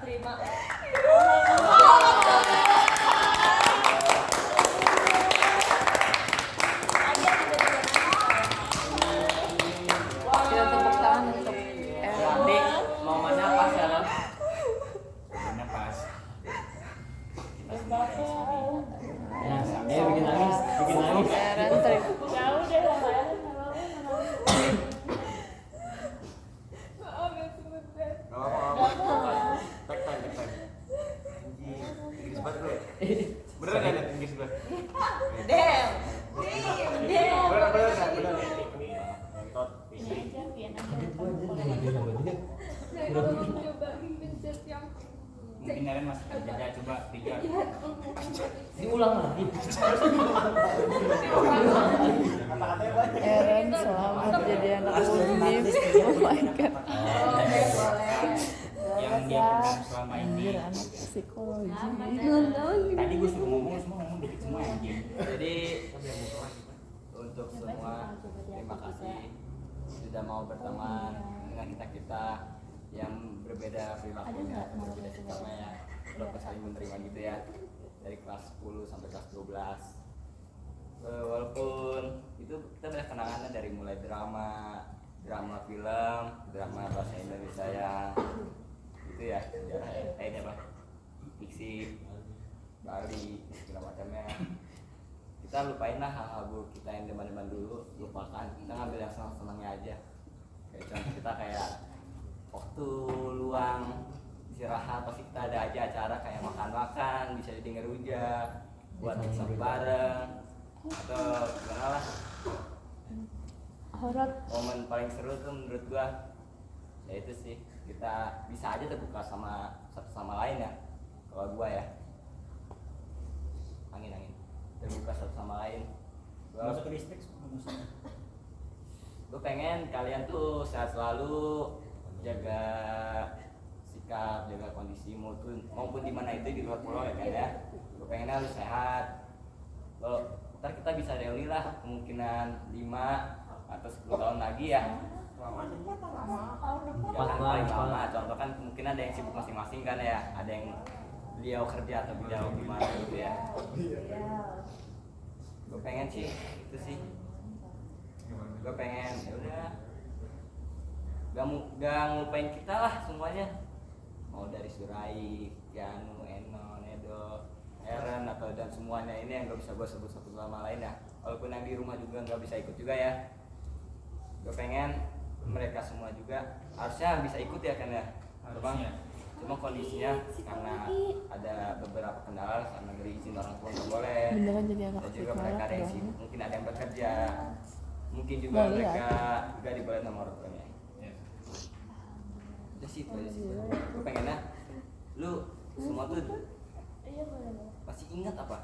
Terima. Kita tepuk tangan untuk Nanti mau mana pas ya? Mana pas. Ya, bikin nangis. Eren, terima. Jauh deh sama ya. Nggak apa-apa. Take time. Inggris banget gue. Beneran nggak ada Inggris gue? Damn. Beneran. Ngentot, fisik. Coba pencet yang Mungkin Eren masih kerja, coba 3. Diulang lagi. Eren selamat jadi anak undip. Oh my god. Yang dia pegang selama ini. Anjir, anak psikologi. Tadi gue suruh ngomong, semua ngomong dikit semua anjing. Jadi untuk semua terima kasih sudah mau berteman dengan kita yang berbeda perilakunya, berbeda sikapnya ya, udah saling menerima gitu ya, dari kelas 10 sampai kelas 12. Walaupun itu kita banyak kenangannya, dari mulai drama film, drama bahasa Indonesia yang itu ya, sejarah ini apa, fiksi Bali segala macamnya. Kita lupain lah hal-hal buruk kita yang deman-deman dulu, lupakan, kita ngambil yang senang-senangnya aja. Kayak contoh kita kayak waktu luang istirahat pasti kita ada aja acara kayak makan-makan, bisa jadi ngerujak, buat masak bareng atau gimana lah. momen paling seru tuh menurut gua ya itu sih, kita bisa aja terbuka sama satu sama lain ya. Kalau gua ya angin terbuka satu sama lain. Masuk ke distrik Gue pengen kalian tuh sehat selalu, jaga sikap, jaga kondisi maupun di mana itu di luar pulau ya kan ya. Gue pengennya harus sehat. Lo ntar kita bisa reuni lah kemungkinan 5 atau 10 tahun lagi ya. Jangan paling lama. Contoh kan kemungkinan ada yang sibuk masing-masing kan ya. Ada yang beliau kerja atau beliau gimana gitu ya. Gue pengen sih itu sih. Gue pengen ya udah gak ngupain kita lah semuanya, mau dari Surai, Yanu, Eno, Nedo, Eren atau dan semuanya ini yang gak bisa gue sebut satu sama lain ya. Walaupun yang di rumah juga gak bisa ikut juga ya. Gue pengen mereka semua juga harusnya bisa ikut ya kan ya. harusnya. Cuma kondisinya karena ada beberapa kendala karena dari izin orang tua nggak boleh. Beneran jadi anak Dan juga sekolah mereka ada yang dong. sibuk, mungkin ada yang bekerja, mungkin juga Nggak mereka juga dibolehin sama orang tuanya. Udah sih itu aja sih. Gue pengennya lu semua tuh masih ingat apa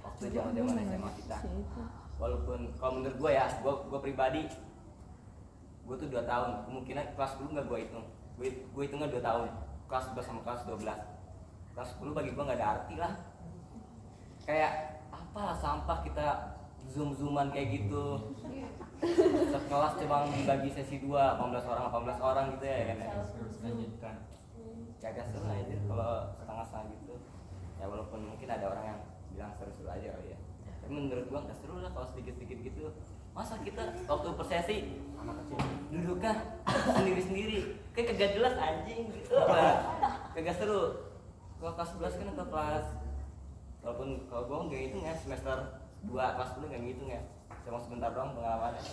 waktu zaman SMA kita. Walaupun kalau menurut gue ya, gue pribadi, gue tuh 2 tahun, kemungkinan kelas 10 nggak gue hitung. Gue hitungnya 2 tahun, kelas 11 sama kelas 12. Kelas 10 bagi gue nggak ada arti lah. Kayak apalah sampah kita zoom-zooman kayak gitu. Sekelas cuma dibagi sesi 2, 18 orang gitu ya kan ya. Lanjutkan. Kagak seru lah itu kalau setengah-setengah gitu. Ya walaupun mungkin ada orang yang bilang seru-seru aja kali ya. Tapi menurut gua nggak seru lah kalau sedikit-sedikit gitu. Masa kita waktu persesi duduknya sendiri-sendiri, kayak kagak jelas anjing gitu lah. Kagak seru. Kalau kelas 11 kan atau kelas, walaupun kalau gua nggak hitung ya, semester 2 kelas 10 nggak ngitung ya. Cuma sebentar doang pengalamannya.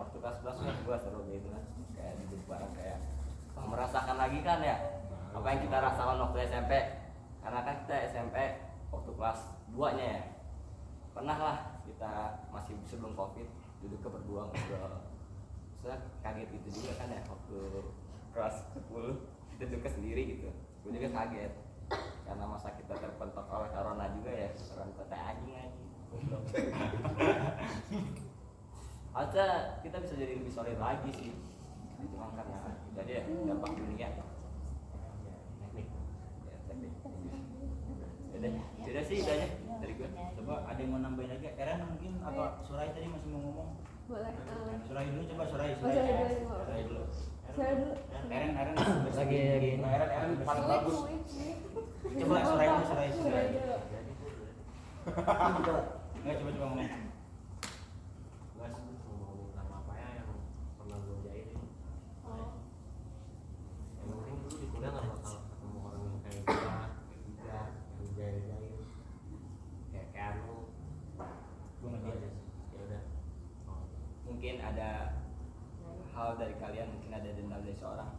Waktu kelas 11 kan gua seru gitu lah. Kayak duduk bareng kayak merasakan lagi kan ya apa yang kita rasakan waktu SMP. Karena kan kita SMP waktu kelas 2 nya ya pernah lah kita masih sebelum COVID duduk ke berdua ngobrol. Saya kaget gitu juga kan ya waktu kelas 10 kita duduk sendiri gitu. Gue juga kaget karena masa kita terpentok oleh corona juga ya, corona kota anjing. Harusnya kita bisa jadi lebih solid lagi sih. Cuma karena jadi ya dampak dunia. Udah sih udah aja dari gue. Coba ada yang mau nambahin lagi? Eren mungkin atau Surai tadi masih mau ngomong? Boleh. Surai dulu, coba Surai. Surai dulu. Surai dulu. Saya dulu. Eren Lagi ini. Eren paling bagus. Coba Surai dulu, Surai. dulu. Enggak, coba ngomong. Gua sebut mau ngomong nama apa ya yang pernah gua jahilin. Yang penting dulu di kuliah nggak bakal ketemu orang yang kayak gua, yang jahil-jahil, kayak Anu. Gua ngerti aja sih. Ya udah. Mungkin ada hal dari kalian, mungkin ada dendam dari seorang.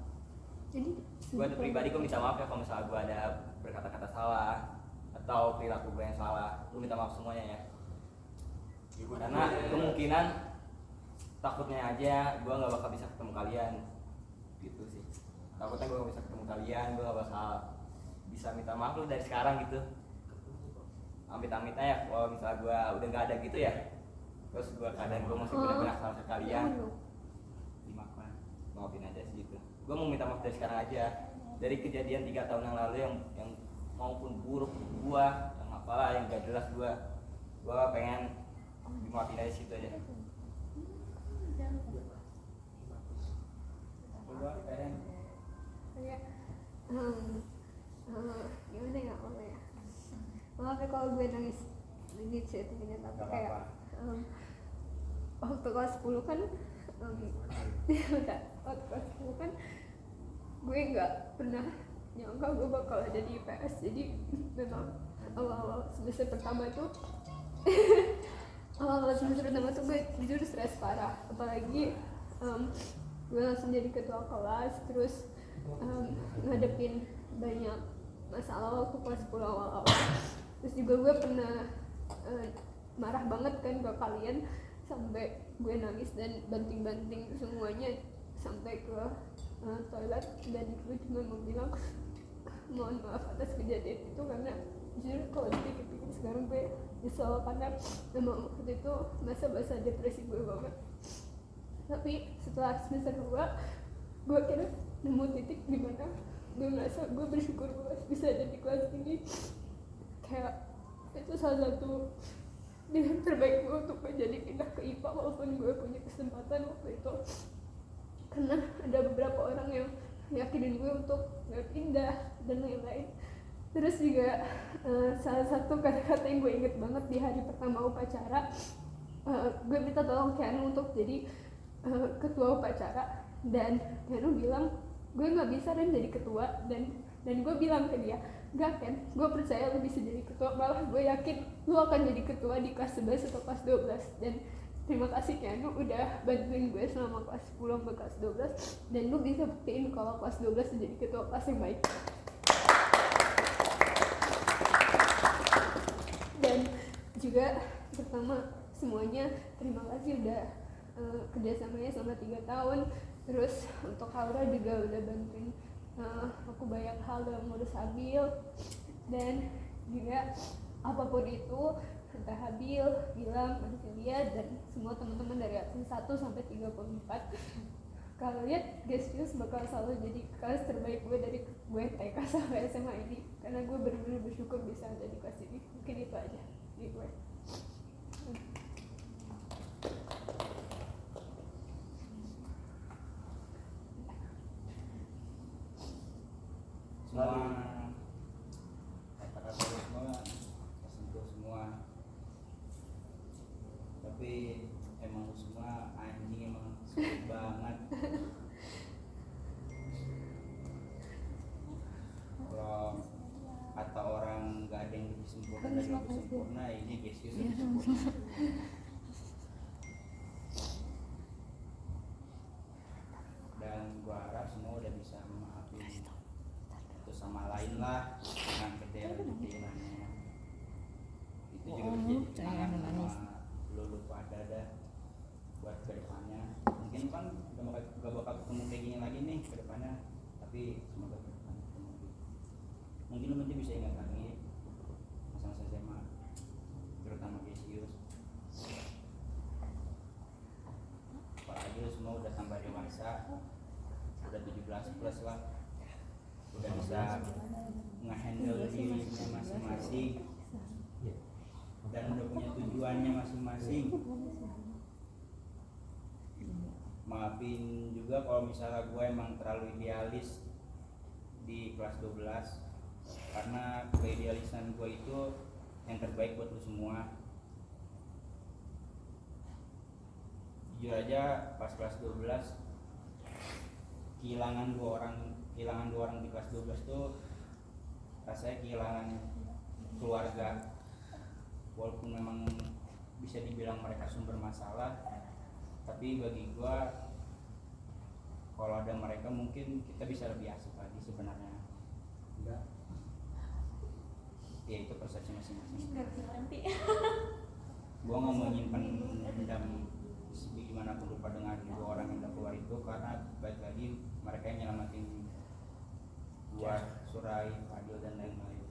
Jadi Gue ada pribadi, gue minta maaf ya kalau misalnya gue ada berkata-kata salah atau perilaku gue yang salah. Gue minta maaf semuanya ya. Karena kemungkinan takutnya aja gue nggak bakal bisa ketemu kalian, gitu sih. Takutnya gue nggak bisa ketemu kalian, gue nggak bakal bisa minta maaf lu dari sekarang gitu. Amit-amitnya ya, kalau misalnya gue udah nggak ada gitu ya, terus gue keadaan gue masih benar-benar salah ke kalian, Dimakan. maafin aja sih gitu. Gue mau minta maaf dari sekarang aja, dari kejadian 3 tahun yang lalu yang maupun buruk gue, yang apalah yang gak jelas gue pengen dimaafin aja situ aja. Coba Eren. kayak gimana ya apa ya, maaf ya kalau gue nangis ini ceritanya, tapi Gak kayak apa-apa. waktu kelas 10 kan waktu kelas 10 kan gue nggak pernah nyangka gue bakal ada di IPS. Jadi memang awal-awal semester pertama itu awal-awal semester pertama tuh gue jujur stres parah, apalagi gue langsung jadi ketua kelas, terus ngadepin banyak masalah waktu kelas 10 awal-awal. Terus juga gue pernah marah banget kan ke kalian sampai gue nangis dan banting-banting semuanya sampai ke toilet, dan gue cuma mau bilang mohon maaf atas kejadian itu, karena jujur kalau dipikir-pikir sekarang gue nyesel karena emang waktu itu masa depresi gue banget. Tapi setelah semester 2 gue akhirnya nemu titik dimana gue merasa gue bersyukur gue bisa ada di kelas ini. Kayak itu salah satu pilihan terbaik gue untuk menjadi pindah ke IPA, walaupun gue punya kesempatan waktu itu, karena ada beberapa orang yang yakinin gue untuk gak pindah dan lain-lain. Terus juga salah satu kata-kata yang gue inget banget di hari pertama upacara, gue minta tolong Keanu untuk jadi ketua upacara, dan Keanu bilang gue nggak bisa Ren jadi ketua, dan gue bilang ke dia, gak Ken, gue percaya lu bisa jadi ketua, malah gue yakin lu akan jadi ketua di kelas 11 atau kelas 12. Dan terima kasih Keanu udah bantuin gue selama kelas 10 sampai kelas 12, dan lu bisa buktiin kalau kelas 12 jadi ketua kelas yang baik. Dan juga pertama semuanya terima kasih udah kerjasamanya selama 3 tahun. Terus untuk Aura juga udah bantuin aku banyak hal dalam ngurus Habil, dan juga apapun itu entah Habil, Gilang, Marcelia, dan semua teman-teman dari absen 1 sampai 34. Kalau lihat Gesius bakal selalu jadi kelas terbaik gue dari gue TK sampai SMA ini, karena gue benar-benar bersyukur bisa ada di kelas ini. Mungkin itu aja di gue. Semua kata-kata semua tersentuh semua, tapi emang lu semua anjing, emang sulit banget. Kalau kata orang gak ada yang lebih sempurna dari lebih sempurna, ini Gesius lebih sempurna. Dan gua harap semua udah bisa memaafin satu sama lain lah dengan kedailannya. Itu juga menjadi kenangan sama lu pada dah buat kedepannya. Mungkin kan gak bakal ketemu kayak gini lagi nih kedepannya, tapi semoga kedepannya ketemu lagi. Mungkin lu nanti bisa ingat lagi masa-masa SMA, terutama Gesius. Apalagi lu semua udah tambah dewasa, udah 17 plus lah, udah bisa nge-handle dirinya masing-masing dan udah punya tujuannya masing-masing. Maafin juga kalau misalnya gue emang terlalu idealis di kelas 12, karena keidealisan gue itu yang terbaik buat lu semua. Jujur aja pas kelas 12 kehilangan dua orang di kelas 12 tuh rasanya kehilangan keluarga. Walaupun memang bisa dibilang mereka sumber masalah, tapi bagi gua kalau ada mereka mungkin kita bisa lebih asik lagi sebenarnya. Enggak. Ya itu persepsi masing-masing. Gua nggak mau nyimpan dendam gimana pun lupa dengan dua orang yang udah keluar itu, karena baik lagi mereka yang nyelamatin gua, Surai, Fadil, dan lain-lain.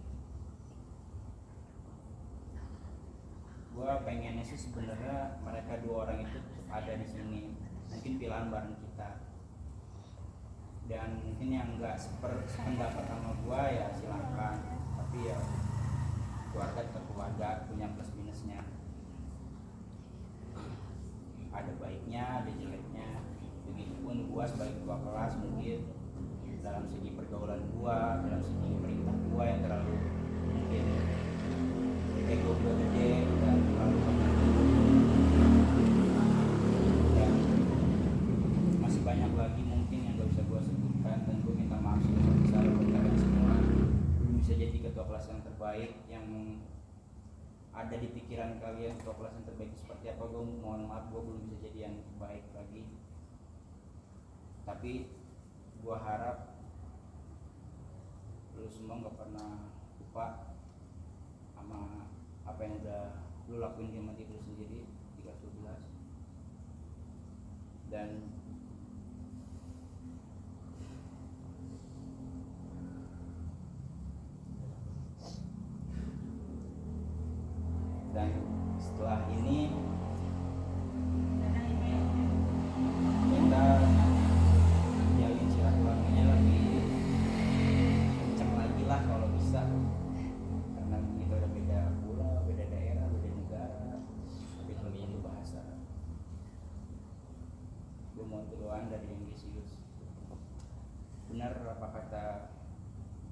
Gua pengennya sih sebenarnya mereka dua orang itu ada di sini, mungkin pilihan bareng kita. Dan mungkin yang nggak sependapat sama gua ya silakan, tapi ya keluarga tetap keluarga, punya plus minusnya. Ada baiknya, ada jeleknya. Begitupun gua sebagai ketua kelas mungkin dalam segi pergaulan gua, dalam segi perintah gua yang terlalu mungkin ego gua gede dan terlalu dan masih banyak lagi mungkin yang gak bisa gua sebutkan, dan gua minta maaf sebesar-besar buat kalian semua. Belum bisa jadi ketua kelas yang terbaik yang ada di pikiran kalian. Ketua kelas yang terbaik seperti apa, gue mohon maaf, gue belum bisa jadi yang terbaik lagi. Tapi gue harap lu semua gak pernah lupa sama apa yang udah lu lakuin sama diri lu sendiri di kelas 12. dan setelah ini kita jalin silaturahminya lebih kencang lagi lah kalau bisa, karena kita udah beda pulau, beda daerah, beda negara, tapi lebih itu bahasa. Gue mau duluan dari yang Gesius. Benar apa kata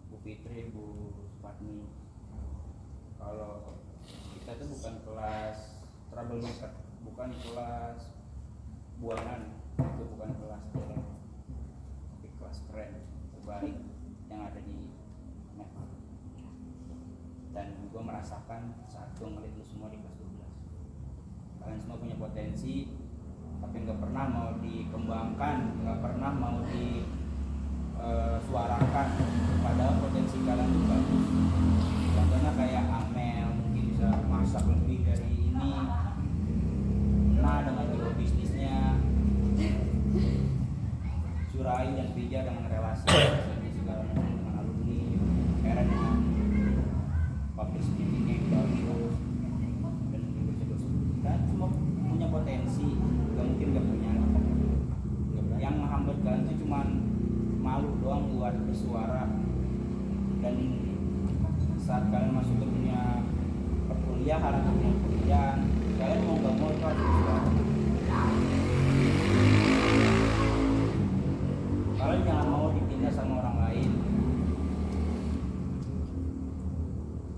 Bu Fitri, Bu Fatmi, kalau kita tuh bukan kelas troublemaker, bukan kelas buangan, itu bukan kelas jelek, tapi kelas keren terbaik yang ada di Nepal. Dan gue merasakan saat gue ngeliat lu semua di kelas 12, kalian semua punya potensi tapi nggak pernah mau dikembangkan, nggak pernah mau disuarakan, padahal potensi kalian tuh bagus. Contohnya kayak Amel mungkin bisa masak lebih dari ini, nah dengan jiwa bisnisnya, Surai dan Pija dengan relasi segala macam dengan alumni, Era dengan public speaking yang bagus, dan juga kan semua punya potensi, gak mungkin gak punya. Yang menghambat kalian itu cuma malu doang buat bersuara, dan saat kalian masuk ke dunia perkuliahan atau dunia pekerjaan, kalian mau gak mau itu harus bersuara. Kalian jangan mau dipindah sama orang lain,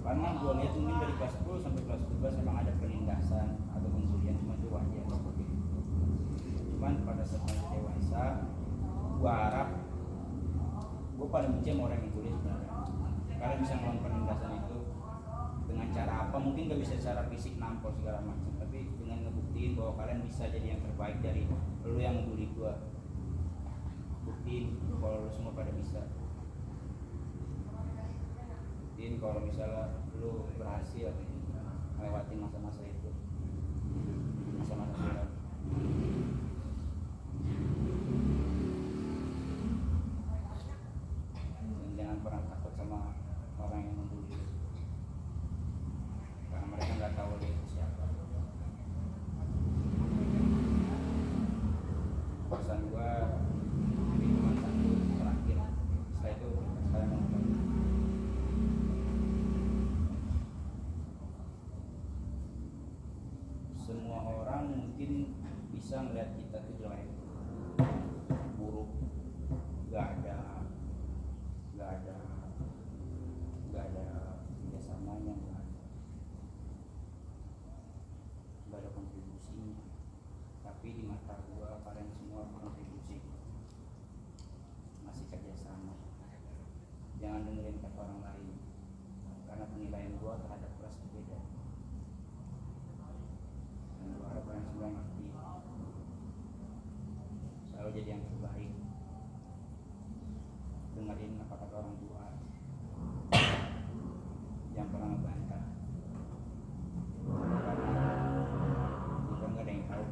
karena gue lihat mungkin dari kelas 10 sampai kelas 12 memang ada penindasan atau pembulian, cuma itu wajar. Cuman pada saat dewasa, gue harap, gue paling benci sama orang yang bully sebenarnya. Kalian bisa melawan penindasan itu dengan cara apa? Mungkin gak bisa secara fisik nampol segala macam, tapi dengan ngebuktiin bahwa kalian bisa jadi yang terbaik dari lu yang ngebully gue. Buktiin kalau lu semua pada bisa. Buktiin kalau misalnya lu berhasil melewati masa-masa itu, masa-masa suram. Jangan pernah takut sama orang yang membuli, karena mereka nggak tahu dia itu siapa. Pesan gua ini cuma satu terakhir, setelah itu saya nonton. Semua orang mungkin bisa melihat kita tuh jelek, buruk, nggak ada kerjasamanya, nggak ada kontribusinya. Tapi di mata gua kalian semua kontribusi, masih kerjasama. Jangan dengerin kata orang lain, karena penilaian gua terhadap kelas berbeda. Dan gua harap kalian semua ngerti, selalu jadi yang terbaik. Dengerin apa kata orang tua, yang pernah ngebantah, karena kita nggak ada yang tahu.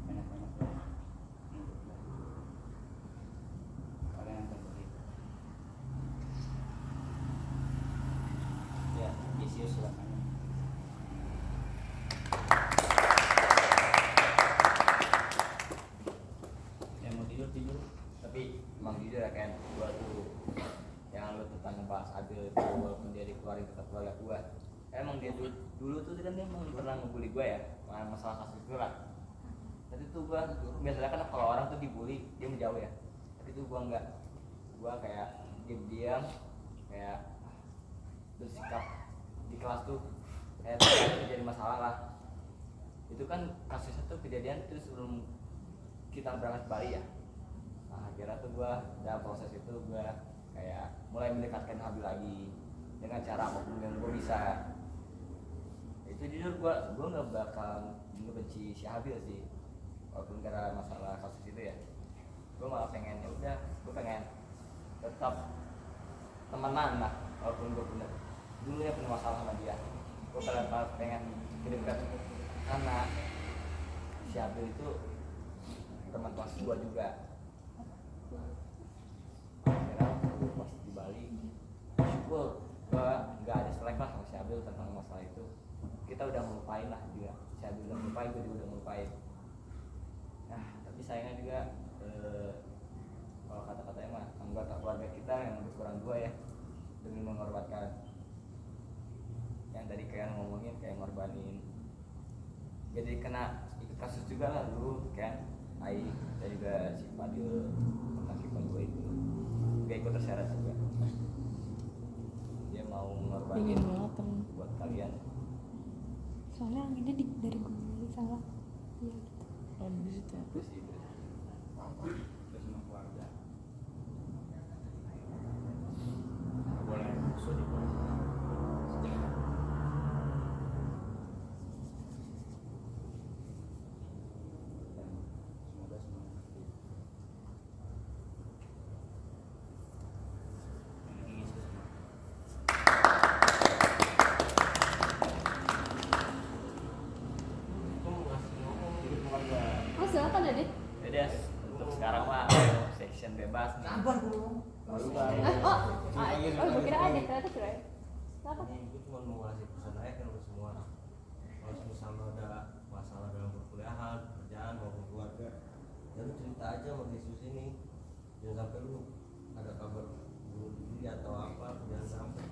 Banyak-banyak kalian yang terbaik. Ya, Gesius silakan. Yang mau tidur, Tapi emang jujur ya, kan gua tuh yang lu tentang ngebahas Adil itu, walaupun dia dikeluarin tetap keluarga gua. Emang dia dulu tuh kan dia emang pernah ngebully gua ya, masalah kasus itu lah. Tapi tuh gua biasanya kan kalau orang tuh dibully dia menjauh ya, tapi tuh gua enggak. Gua kayak diam-diam, kayak bersikap di kelas tuh kayak terjadi masalah lah. Itu kan kasusnya tuh kejadian tuh sebelum kita berangkat ke Bali ya. Nah, akhirnya tuh gue dalam proses itu gue kayak mulai mendekatkan Habil lagi dengan cara apapun yang gue bisa. Itu jujur gue nggak bakal ngebenci si Habil sih, walaupun karena masalah kasus itu ya. Gue malah pengen, ya udah gue pengen tetap temenan lah, walaupun gue dulunya punya masalah sama dia. Gue pengen dekat, karena si Abil itu teman kelas gua juga. Akhirnya pas di Bali syukur gua nggak ada selek lah sama si Abil tentang masalah itu. Kita udah melupain lah juga, si Abil udah melupain, gua juga udah melupain. Nah tapi sayangnya juga kalau kata-katanya mah anggota keluarga kita yang lebih kurang dua ya, demi mengorbankan yang tadi kayak ngomongin kayak ngorbanin, jadi kena ikut kasus juga lah dulu kan, Ai dan juga si Fadil pengakibat gue itu gak ikut terseret juga, dia mau ngorbanin Dingin banget temen. buat kalian. Soalnya anginnya dari gue salah. Iya gitu. Oh di situ. Terus itu terus sama keluarga boleh musuh di sejarah. Dan semoga semua mengerti. Ini semua. Oh silakan Adit. Jadi untuk sekarang mah section bebas nih. Sabar dulu. Gue kira Adit ternyata keren. Silakan. Ini gue cuma mau ngasih pesan aja ke lu semua. Kalau misalnya ada masalah dalam perkuliahan, pekerjaan maupun keluarga, ya lu cerita aja sama Yesus ini. Jangan sampai lu ada kabar bunuh diri atau apa, jangan sampai.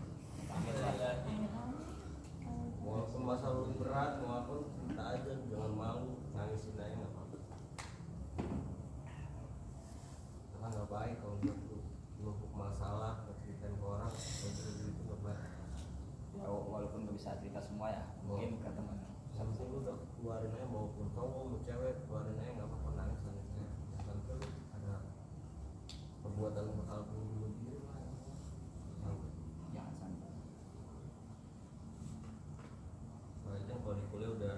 Walaupun masalah lu berat, walaupun cerita aja, jangan malu, nangisin aja nggak apa-apa. Karena nggak baik kalau lu numpuk masalah, ceritain ke orang, itu nggak baik. Ya walaupun gak bisa cerita semua ya, mungkin ke teman. Sampai lu udah keluarin aja, maupun cowok mau cewek, keluarin aja nggak apa-apa, nangis nangisnya. Jangan sampai lu ada perbuatan bakal bunuh diri lah. Sampai. Jangan sampai. Soalnya kalau di kuliah udah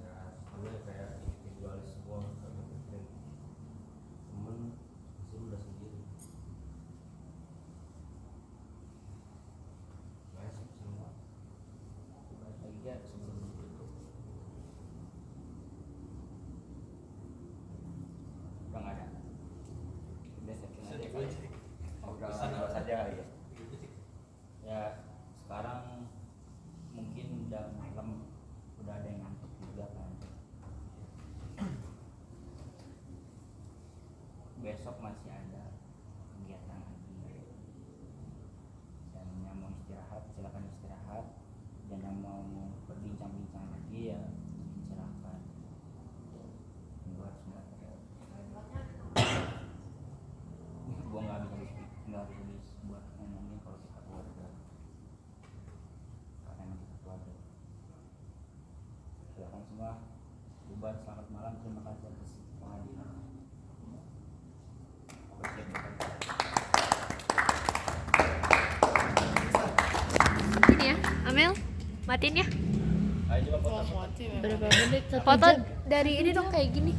ya sebenarnya kayak individualis semua, karena mikirin temen, pasti lu udah sendiri. Nah, sih semua. Balik lagi ya sebelum itu. Bang ada. Udah section aja kali. Ngobrol saja kali ya. Ya sekarang mungkin udah malam, udah ada yang ngantuk juga kan. Besok masih ada kegiatan lagi. Dan yang mau istirahat silakan istirahat, dan yang mau berbincang-bincang lagi ya silakan. Gua harus gua nggak habis buat ngomongin kalau kita keluarga, karena emang kita keluarga. Silakan semua bubar, selamat malam, terima kasih atas kehadiran. Ini ya, Amel, matiin ya. Ayo coba foto. Berapa menit? Foto dari ini dong kayak gini.